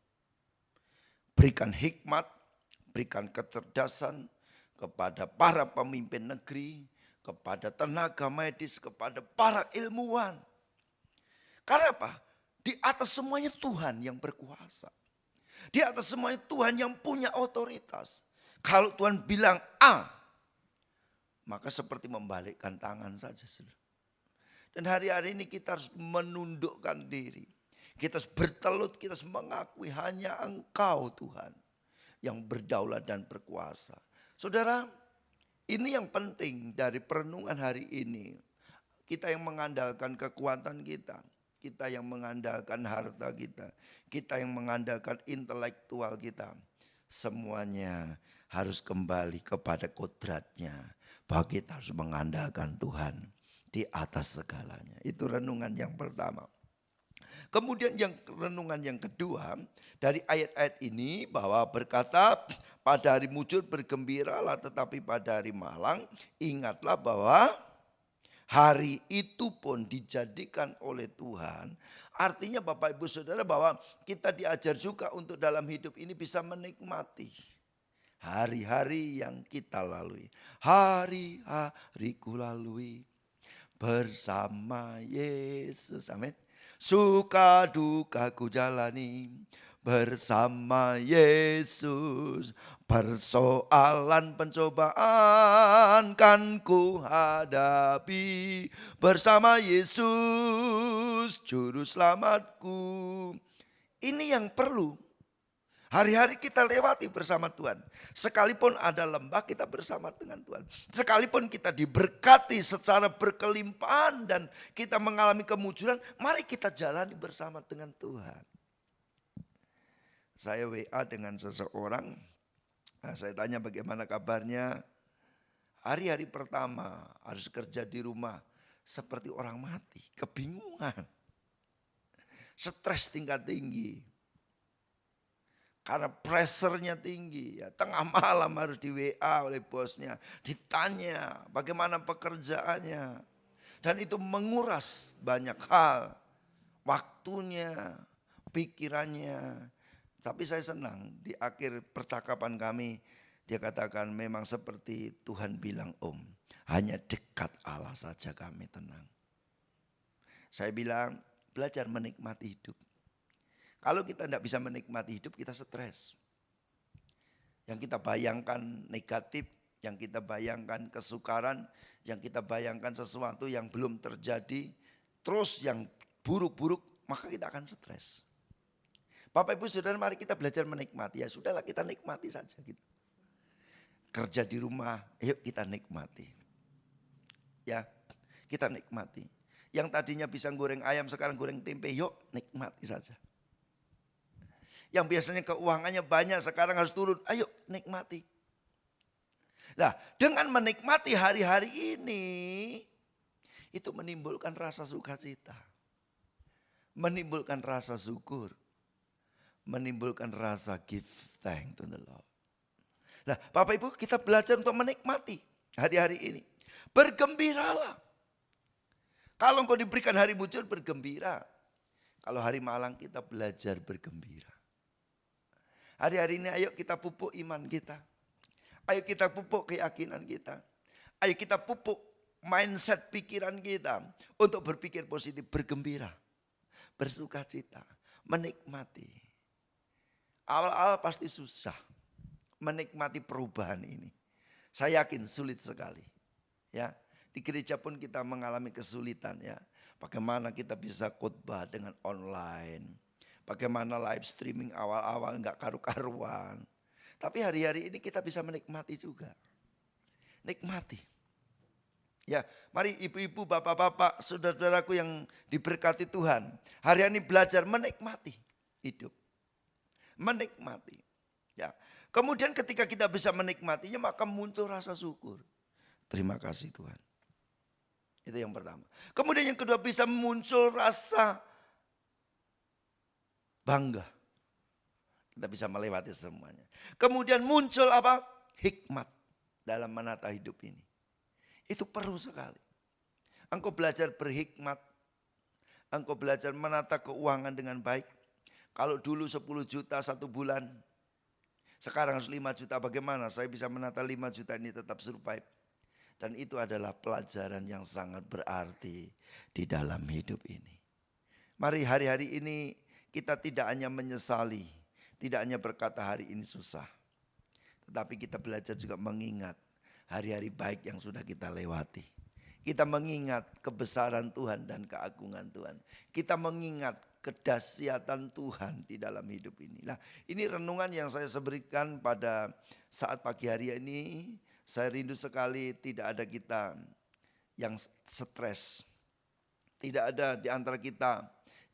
Berikan hikmat, berikan kecerdasan kepada para pemimpin negeri, kepada tenaga medis, kepada para ilmuwan. Karena apa? Di atas semuanya Tuhan yang berkuasa. Di atas semuanya Tuhan yang punya otoritas. Kalau Tuhan bilang A, maka seperti membalikkan tangan saja. Dan hari-hari ini kita harus menundukkan diri. Kita harus bertelut, kita harus mengakui hanya Engkau Tuhan yang berdaulat dan berkuasa. Saudara, ini yang penting dari perenungan hari ini. Kita yang mengandalkan kekuatan kita. Kita yang mengandalkan harta kita. Kita yang mengandalkan intelektual kita. Semuanya harus kembali kepada kodratnya. Bahwa kita harus mengandalkan Tuhan di atas segalanya. Itu renungan yang pertama. Kemudian renungan yang kedua dari ayat-ayat ini bahwa berkata pada hari mujur bergembiralah, tetapi pada hari malang ingatlah bahwa hari itu pun dijadikan oleh Tuhan. Artinya Bapak Ibu Saudara bahwa kita diajar juga untuk dalam hidup ini bisa menikmati hari-hari yang kita lalui. Hari-hari ku lalui bersama Yesus. Amin. Suka duka ku jalani bersama Yesus. Persoalan pencobaan kan ku hadapi bersama Yesus juru selamatku. Ini yang perlu hari-hari kita lewati bersama Tuhan. Sekalipun ada lembah, kita bersama dengan Tuhan. Sekalipun kita diberkati secara berkelimpahan dan kita mengalami kemujuran, mari kita jalani bersama dengan Tuhan. Saya WA dengan seseorang, saya tanya bagaimana kabarnya. Hari-hari pertama harus kerja di rumah seperti orang mati, kebingungan. Stres tingkat tinggi. Karena pressernya tinggi, ya, tengah malam harus di WA oleh bosnya, ditanya bagaimana pekerjaannya. Dan itu menguras banyak hal, waktunya, pikirannya. Tapi saya senang di akhir percakapan kami, dia katakan memang seperti Tuhan bilang hanya dekat Allah saja kami tenang. Saya bilang belajar menikmati hidup. Kalau kita tidak bisa menikmati hidup, kita stres. Yang kita bayangkan negatif, yang kita bayangkan kesukaran, yang kita bayangkan sesuatu yang belum terjadi, terus yang buruk-buruk, maka kita akan stres. Bapak Ibu Saudara, mari kita belajar menikmati. Ya sudahlah, kita nikmati saja gitu. Kerja di rumah, yuk kita nikmati. Ya, kita nikmati. Yang tadinya bisa goreng ayam, sekarang goreng tempe, yuk nikmati saja. Yang biasanya keuangannya banyak, sekarang harus turun. Ayo nikmati. Nah, dengan menikmati hari-hari ini, itu menimbulkan rasa sukacita. Menimbulkan rasa syukur. Menimbulkan rasa give thanks to the Lord. Nah, Bapak Ibu, kita belajar untuk menikmati hari-hari ini. Bergembiralah. Kalau engkau diberikan hari mujur, bergembira. Kalau hari malang, kita belajar bergembira. Hari-hari ini ayo kita pupuk iman kita. Ayo kita pupuk keyakinan kita. Ayo kita pupuk mindset pikiran kita. Untuk berpikir positif, bergembira. Bersukacita, menikmati. Awal-awal pasti susah menikmati perubahan ini. Saya yakin sulit sekali. Ya, di gereja pun kita mengalami kesulitan ya. Bagaimana kita bisa khotbah dengan online. Bagaimana live streaming awal-awal enggak karu-karuan. Tapi hari-hari ini kita bisa menikmati juga. Nikmati. Ya, mari ibu-ibu, bapak-bapak, saudara-saudaraku yang diberkati Tuhan. Hari ini belajar menikmati hidup. Menikmati. Ya. Kemudian ketika kita bisa menikmatinya, maka muncul rasa syukur. Terima kasih Tuhan. Itu yang pertama. Kemudian yang kedua, bisa muncul rasa bangga. Kita bisa melewati semuanya. Kemudian muncul apa? Hikmat dalam menata hidup ini. Itu perlu sekali. Engkau belajar berhikmat. Engkau belajar menata keuangan dengan baik. Kalau dulu 10 juta satu bulan. Sekarang harus 5 juta. Bagaimana saya bisa menata 5 juta ini tetap survive. Dan itu adalah pelajaran yang sangat berarti di dalam hidup ini. Mari hari-hari ini kita tidak hanya menyesali. Tidak hanya berkata hari ini susah. Tetapi kita belajar juga mengingat hari-hari baik yang sudah kita lewati. Kita mengingat kebesaran Tuhan dan keagungan Tuhan. Kita mengingat kedahsyatan Tuhan di dalam hidup ini. Nah, ini renungan yang saya berikan pada saat pagi hari ini. Saya rindu sekali tidak ada kita yang stres. Tidak ada di antara kita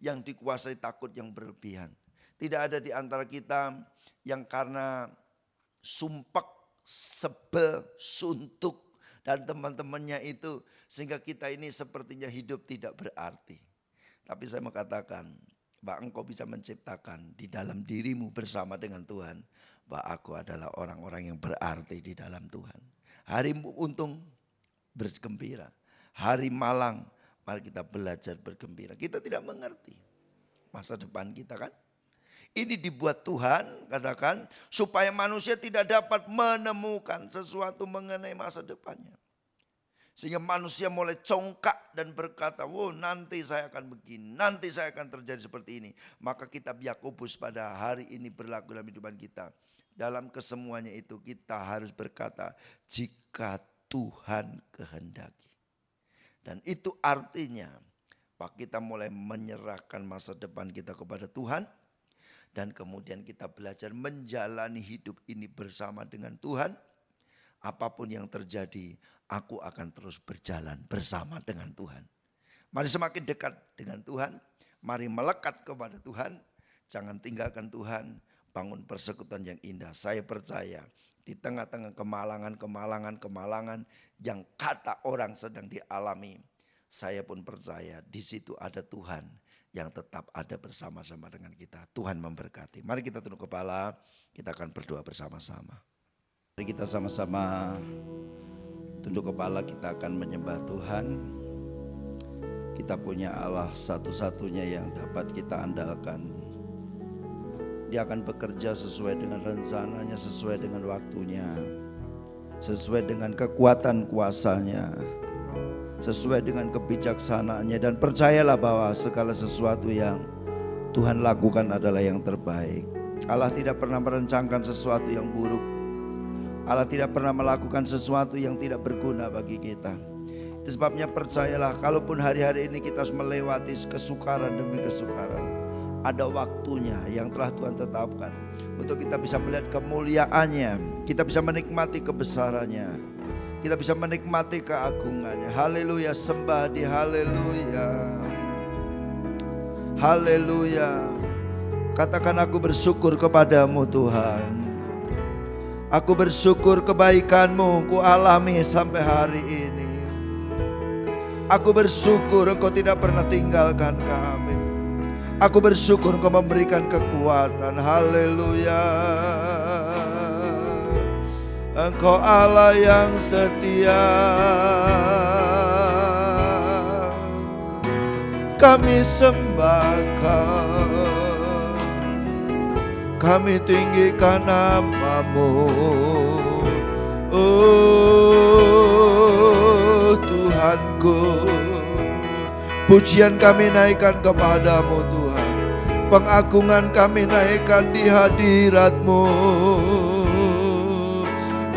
yang dikuasai takut yang berlebihan. Tidak ada di antara kita yang karena sumpek, sebel, suntuk dan teman-temannya itu sehingga kita ini sepertinya hidup tidak berarti. Tapi saya mau katakan bahwa engkau bisa menciptakan di dalam dirimu bersama dengan Tuhan bahwa aku adalah orang-orang yang berarti di dalam Tuhan. Harimu untung bergembira, hari malang, mari kita belajar bergembira. Kita tidak mengerti masa depan kita kan. Ini dibuat Tuhan, katakan, supaya manusia tidak dapat menemukan sesuatu mengenai masa depannya. Sehingga manusia mulai congkak dan berkata, "Wow, nanti saya akan begini, nanti saya akan terjadi seperti ini." Maka kitab Yakobus pada hari ini berlaku dalam kehidupan kita. Dalam kesemuanya itu kita harus berkata, jika Tuhan kehendaki. Dan itu artinya, Pak, kita mulai menyerahkan masa depan kita kepada Tuhan. Dan kemudian kita belajar menjalani hidup ini bersama dengan Tuhan. Apapun yang terjadi, aku akan terus berjalan bersama dengan Tuhan. Mari semakin dekat dengan Tuhan. Mari melekat kepada Tuhan. Jangan tinggalkan Tuhan. Bangun persekutuan yang indah. Saya percaya di tengah-tengah kemalangan yang kata orang sedang dialami. Saya pun percaya di situ ada Tuhan yang tetap ada bersama-sama dengan kita. Tuhan memberkati. Mari kita tunduk kepala. Kita akan berdoa bersama-sama. Mari kita sama-sama tunduk kepala, kita akan menyembah Tuhan. Kita punya Allah satu-satunya yang dapat kita andalkan. Dia akan bekerja sesuai dengan rencananya, sesuai dengan waktunya, sesuai dengan kekuatan kuasanya, sesuai dengan kebijaksanaannya. Dan percayalah bahwa segala sesuatu yang Tuhan lakukan adalah yang terbaik. Allah tidak pernah merencanakan sesuatu yang buruk. Allah tidak pernah melakukan sesuatu yang tidak berguna bagi kita. Itu sebabnya percayalah, kalaupun hari-hari ini kita harus melewati kesukaran demi kesukaran, ada waktunya yang telah Tuhan tetapkan untuk kita bisa melihat kemuliaannya, kita bisa menikmati kebesarannya, kita bisa menikmati keagungannya. Haleluya, sembah di haleluya. Haleluya. Katakan, aku bersyukur kepadamu Tuhan. Aku bersyukur kebaikan-Mu ku alami sampai hari ini. Aku bersyukur Engkau tidak pernah tinggalkan kami. Aku bersyukur Engkau memberikan kekuatan. Haleluya. Engkau Allah yang setia. Kami sembah Kau. Kami tinggikan nama-Mu. Oh Tuhanku, pujian kami naikkan kepadamu Tuhan. Pengagungan kami naikkan di hadirat-Mu.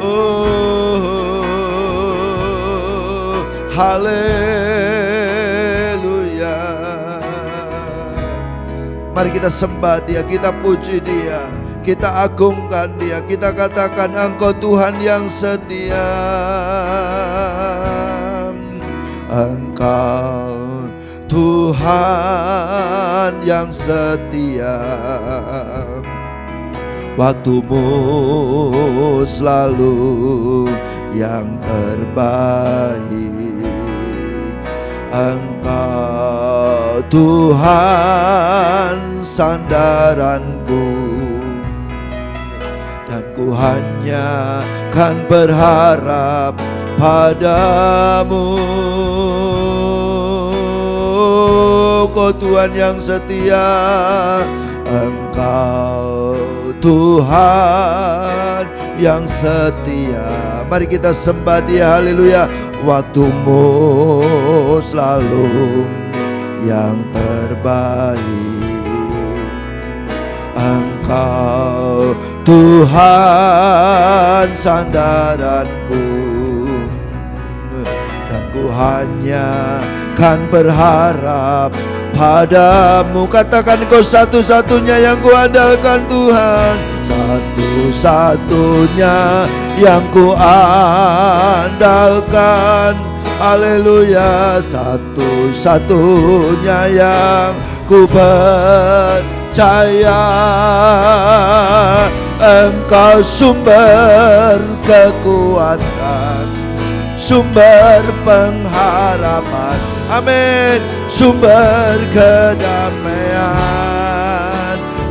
Oh haleluya. Mari kita sembah Dia, kita puji Dia, kita agungkan Dia, kita katakan Engkau Tuhan yang setia. Engkau Tuhan yang setia. Waktu-Mu selalu yang terbaik. Engkau Tuhan sandaranku, dan ku hanya kan berharap padamu. Kau Tuhan yang setia. Engkau Tuhan yang setia. Mari kita sembah Dia, haleluya. Waktu-Mu selalu yang terbaik. Engkau Tuhan sandaranku, dan ku hanya kan berharap padamu. Katakan, Kau satu-satunya yang ku andalkan Tuhan. Satu-satunya yang ku andalkan. Haleluya. Satu-satunya yang ku percaya. Engkau sumber kekuatan, sumber pengharapan, amin, sumber kedamaian.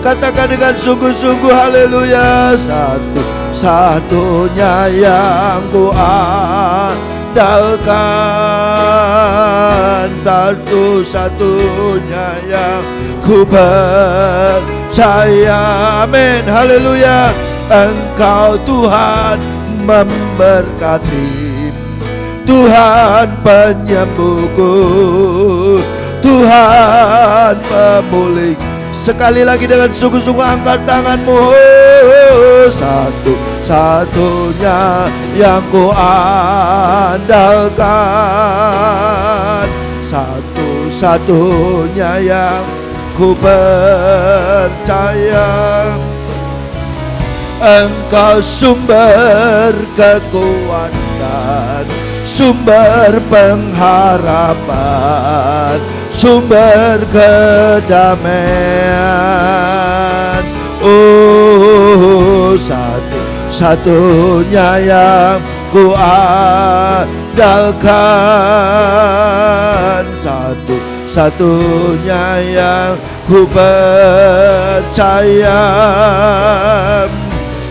Katakan dengan sungguh-sungguh, haleluya. Satu-satunya yang ku andalkan. Tuhan, satu-satunya yang ku percaya. Amin, haleluya. Engkau Tuhan memberkati, Tuhan penyembuhku, Tuhan pemulih. Sekali lagi dengan sungguh-sungguh angkat tanganmu. Satu-satunya yang ku andalkan, satu-satunya yang ku percaya. Engkau sumber kekuatan, sumber pengharapan, sumber kedamaian. Oh, satu-satunya yang ku andalkan, satu-satunya yang ku percaya.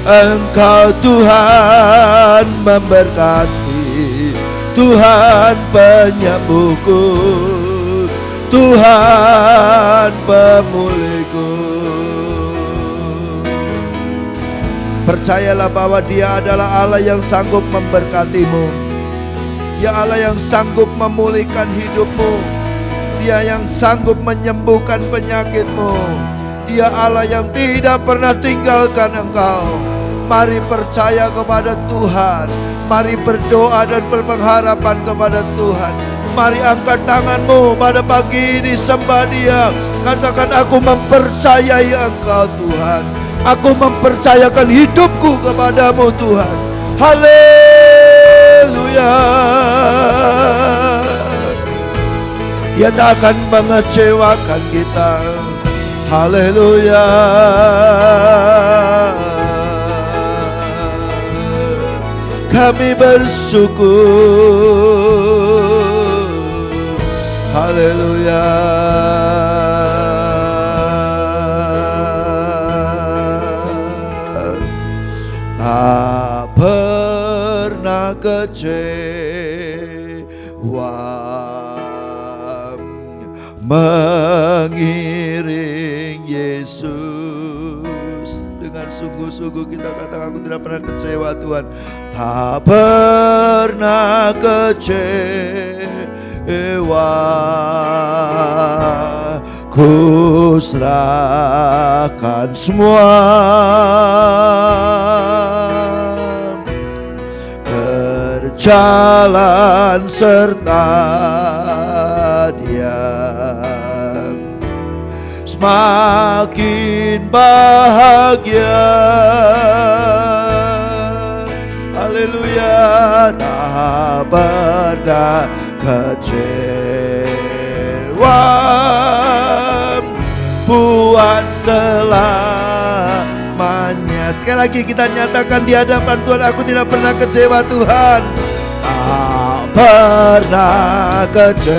Engkau Tuhan memberkati, Tuhan penyembuhku, Tuhan pemulihku. Percayalah bahwa Dia adalah Allah yang sanggup memberkatimu, Dia Allah yang sanggup memulihkan hidupmu, Dia yang sanggup menyembuhkan penyakitmu, Dia Allah yang tidak pernah tinggalkan engkau. Mari percaya kepada Tuhan, mari berdoa dan berpengharapan kepada Tuhan. Mari angkat tanganmu pada pagi ini, sembah Dia. Katakan, aku mempercayai Engkau Tuhan, aku mempercayakan hidupku kepadamu Tuhan. Haleluya. Dia tak akan mengecewakan kita. Haleluya. Kami bersyukur. Haleluya. Tak pernah kecewa mengiring Yesus. Dengan sungguh-sungguh kita katakan, aku tidak pernah kecewa Tuhan. Tak pernah kecewa, ku serahkan semua. Berjalan serta Dia, semakin bahagia. Haleluya. Tak pernah kecewa, buat selamanya. Sekali lagi kita nyatakan di hadapan Tuhan, aku tidak pernah kecewa Tuhan. Tak pernah kecewa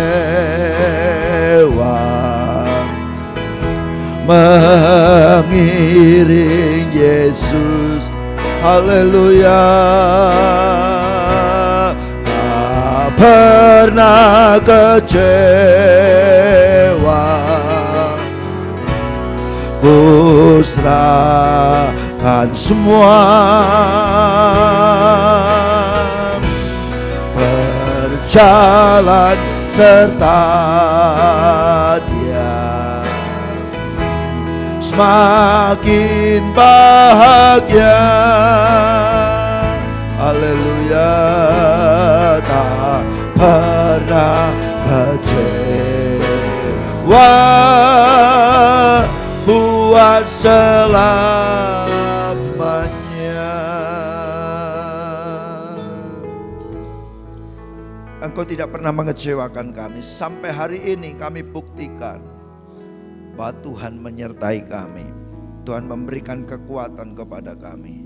mengiring Yesus. Haleluya. Tak pernah kecewa, ku serahkan semua. Berjalan serta Dia, semakin bahagia. Haleluya. Tak pernah kecewa, buat selamanya. Engkau tidak pernah mengecewakan kami. Sampai hari ini kami buktikan bahwa Tuhan menyertai kami. Tuhan memberikan kekuatan kepada kami.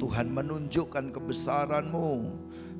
Tuhan menunjukkan kebesaran-Mu.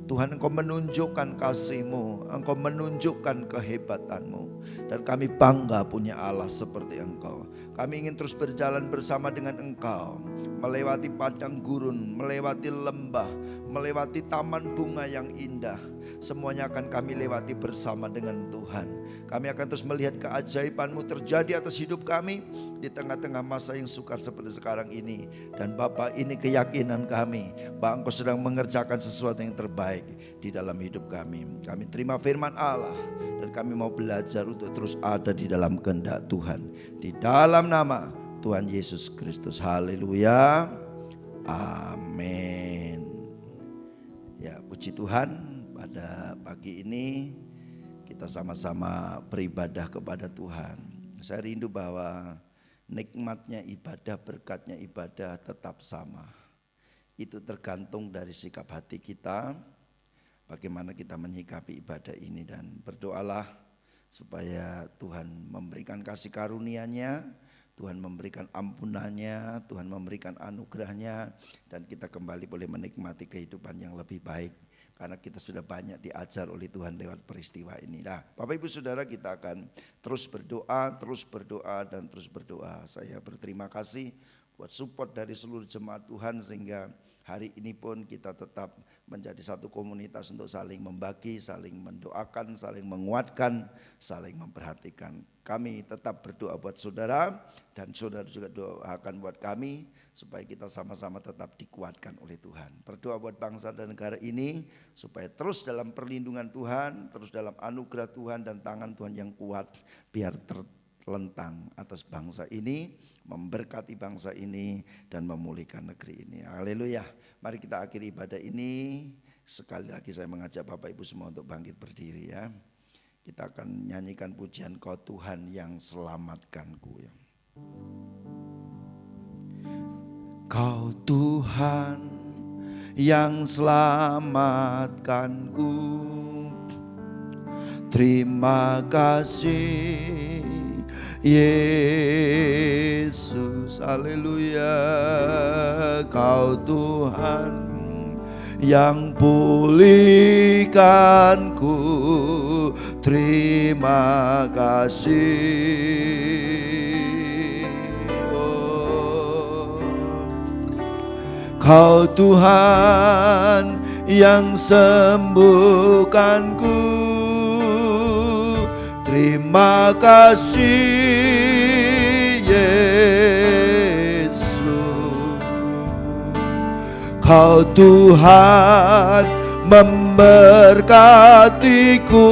Tuhan, Engkau menunjukkan kasih-Mu. Engkau menunjukkan kehebatan-Mu. Dan kami bangga punya Allah seperti Engkau. Kami ingin terus berjalan bersama dengan Engkau, melewati padang gurun, melewati lembah, melewati taman bunga yang indah. semuanya akan kami lewati bersama dengan Tuhan. Kami akan terus melihat keajaiban-Mu terjadi atas hidup kami di tengah-tengah masa yang sukar seperti sekarang ini. Dan Bapa, ini keyakinan kami bahwa Engkau sedang mengerjakan sesuatu yang terbaik di dalam hidup kami. Kami terima firman Allah dan kami mau belajar untuk terus ada di dalam kehendak Tuhan. Di dalam nama Tuhan Yesus Kristus. Haleluya. Amin. Ya, puji Tuhan, pada pagi ini kita sama-sama beribadah kepada Tuhan. Saya rindu bahwa nikmatnya ibadah, berkatnya ibadah tetap sama. Itu tergantung dari sikap hati kita, bagaimana kita menyikapi ibadah ini. Dan berdoalah supaya Tuhan memberikan kasih karunia-Nya, Tuhan memberikan ampunannya, Tuhan memberikan anugerahnya, dan kita kembali boleh menikmati kehidupan yang lebih baik. Karena kita sudah banyak diajar oleh Tuhan lewat peristiwa ini. Nah, Bapak Ibu Saudara, kita akan terus berdoa, dan terus berdoa. Saya berterima kasih buat support dari seluruh jemaat Tuhan, sehingga hari ini pun kita tetap menjadi satu komunitas untuk saling membagi, saling mendoakan, saling menguatkan, saling memperhatikan. Kami tetap berdoa buat saudara, dan saudara juga doakan buat kami, supaya kita sama-sama tetap dikuatkan oleh Tuhan. Berdoa buat bangsa dan negara ini, supaya terus dalam perlindungan Tuhan, terus dalam anugerah Tuhan dan tangan Tuhan yang kuat, biar terlentang atas bangsa ini, memberkati bangsa ini, dan memulihkan negeri ini. Haleluya. Mari kita akhiri ibadah ini. Sekali lagi saya mengajak Bapak Ibu semua untuk bangkit berdiri ya. Kita akan nyanyikan pujian Kau Tuhan yang selamatkanku. Kau Tuhan yang selamatkanku, terima kasih Yesus, haleluya. Kau Tuhan yang pulihkanku, terima kasih. Oh, Kau Tuhan yang sembuhkanku, terima kasih Yesus. Kau Tuhan memberkatiku,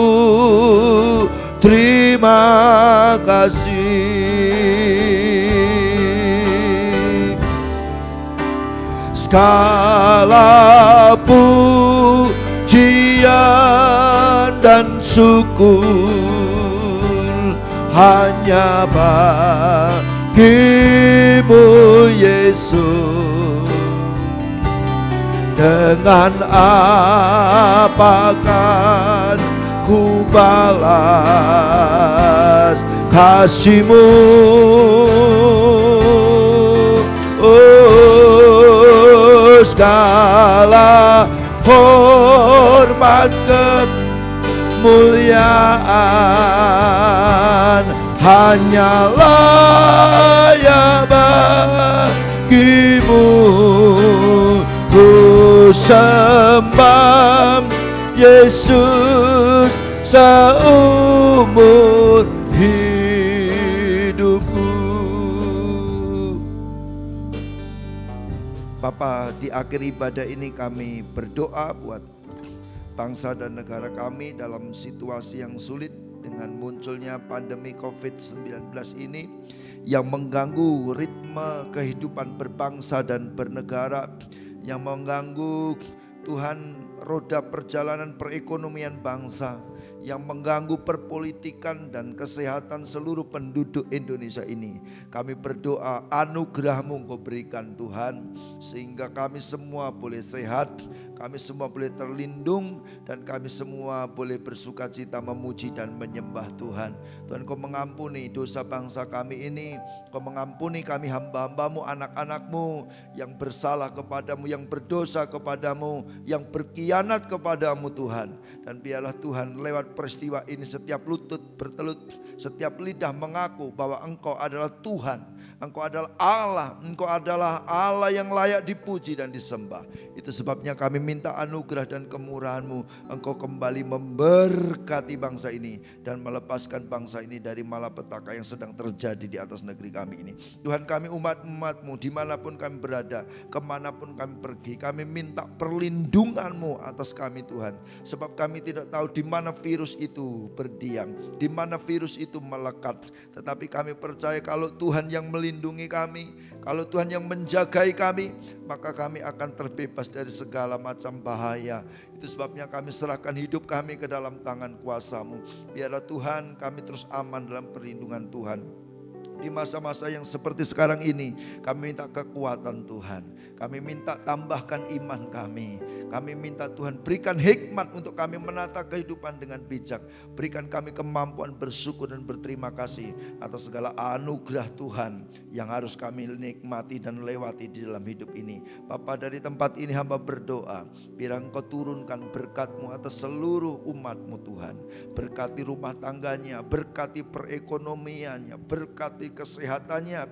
terima kasih. Segala pujian dan syukur hanya bagimu Yesus. Dengan apa kan ku balas kasih-Mu? Oh, segala hormat kemuliaan hanyalah ya bagimu. Ku sembah Yesus seumur hidupku. Bapa, di akhir ibadah ini kami berdoa buat bangsa dan negara kami dalam situasi yang sulit dengan munculnya pandemi COVID-19 ini yang mengganggu ritme kehidupan berbangsa dan bernegara, yang mengganggu Tuhan roda perjalanan perekonomian bangsa, yang mengganggu perpolitikan dan kesehatan seluruh penduduk Indonesia ini. Kami berdoa anugerah-Mu Engkau berikan Tuhan, sehingga kami semua boleh sehat, kami semua boleh terlindung, dan kami semua boleh bersuka cita memuji dan menyembah Tuhan. Tuhan, Kau mengampuni dosa bangsa kami ini, Kau mengampuni kami hamba-hamba-Mu, anak-anak-Mu yang bersalah kepadamu, yang berdosa kepadamu, yang berkhianat berkhianat kepadamu Tuhan. Dan biarlah Tuhan lewat peristiwa ini setiap lutut bertelut, setiap lidah mengaku bahwa Engkau adalah Tuhan, Engkau adalah Allah, Engkau adalah Allah yang layak dipuji dan disembah. Itu sebabnya kami minta anugerah dan kemurahan-Mu, Engkau kembali memberkati bangsa ini dan melepaskan bangsa ini dari malapetaka yang sedang terjadi di atas negeri kami ini. Tuhan, kami umat-umat-Mu dimanapun kami berada, kemanapun kami pergi, kami minta perlindungan-Mu atas kami Tuhan. Sebab kami tidak tahu di mana virus itu berdiam, di mana virus itu melekat. Tetapi kami percaya kalau Tuhan yang melindungi kami, kalau Tuhan yang menjagai kami, maka kami akan terbebas dari segala macam bahaya. Itu sebabnya kami serahkan hidup kami ke dalam tangan kuasa-Mu. Biarlah Tuhan kami terus aman dalam perlindungan Tuhan. Di masa-masa yang seperti sekarang ini, kami minta kekuatan Tuhan. Kami minta tambahkan iman kami. Kami minta Tuhan berikan hikmat untuk kami menata kehidupan dengan bijak. Berikan kami kemampuan bersyukur dan berterima kasih atas segala anugerah Tuhan yang harus kami nikmati dan lewati di dalam hidup ini. Bapa, dari tempat ini hamba berdoa, biar Engkau turunkan berkat-Mu atas seluruh umat-Mu Tuhan. Berkati rumah tangganya, berkati perekonomiannya, berkati kesehatannya,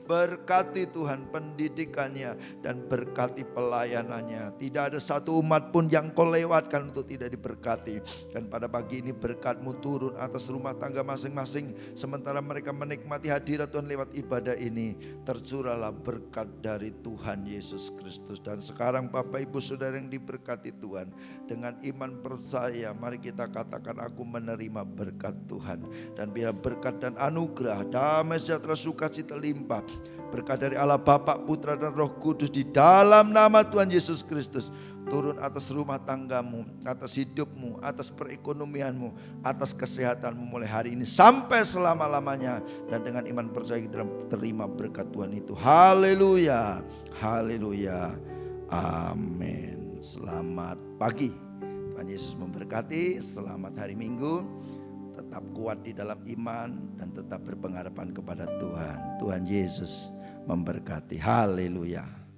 berkati Tuhan pendidikannya, dan berkati pelayanannya. Tidak ada satu umat pun yang Kau lewatkan untuk tidak diberkati. Dan pada pagi ini berkat-Mu turun atas rumah tangga masing-masing. Sementara mereka menikmati hadirat Tuhan lewat ibadah ini, tercurahlah berkat dari Tuhan Yesus Kristus. Dan sekarang Bapak Ibu Saudara yang diberkati Tuhan, dengan iman percaya mari kita katakan, aku menerima berkat Tuhan. Dan biar berkat dan anugerah, damai sejahtera, sukacita limpah, berkat dari Allah Bapa, Putra dan Roh Kudus di dalam nama Tuhan Yesus Kristus turun atas rumah tanggamu, atas hidupmu, atas perekonomianmu, atas kesehatanmu mulai hari ini sampai selama-lamanya. Dan dengan iman percaya kita terima berkat Tuhan itu. Haleluya, haleluya, amin. Selamat pagi, Tuhan Yesus memberkati. Selamat hari Minggu. Tetap kuat di dalam iman dan tetap berpengharapan kepada Tuhan. Tuhan Yesus memberkati. Haleluya.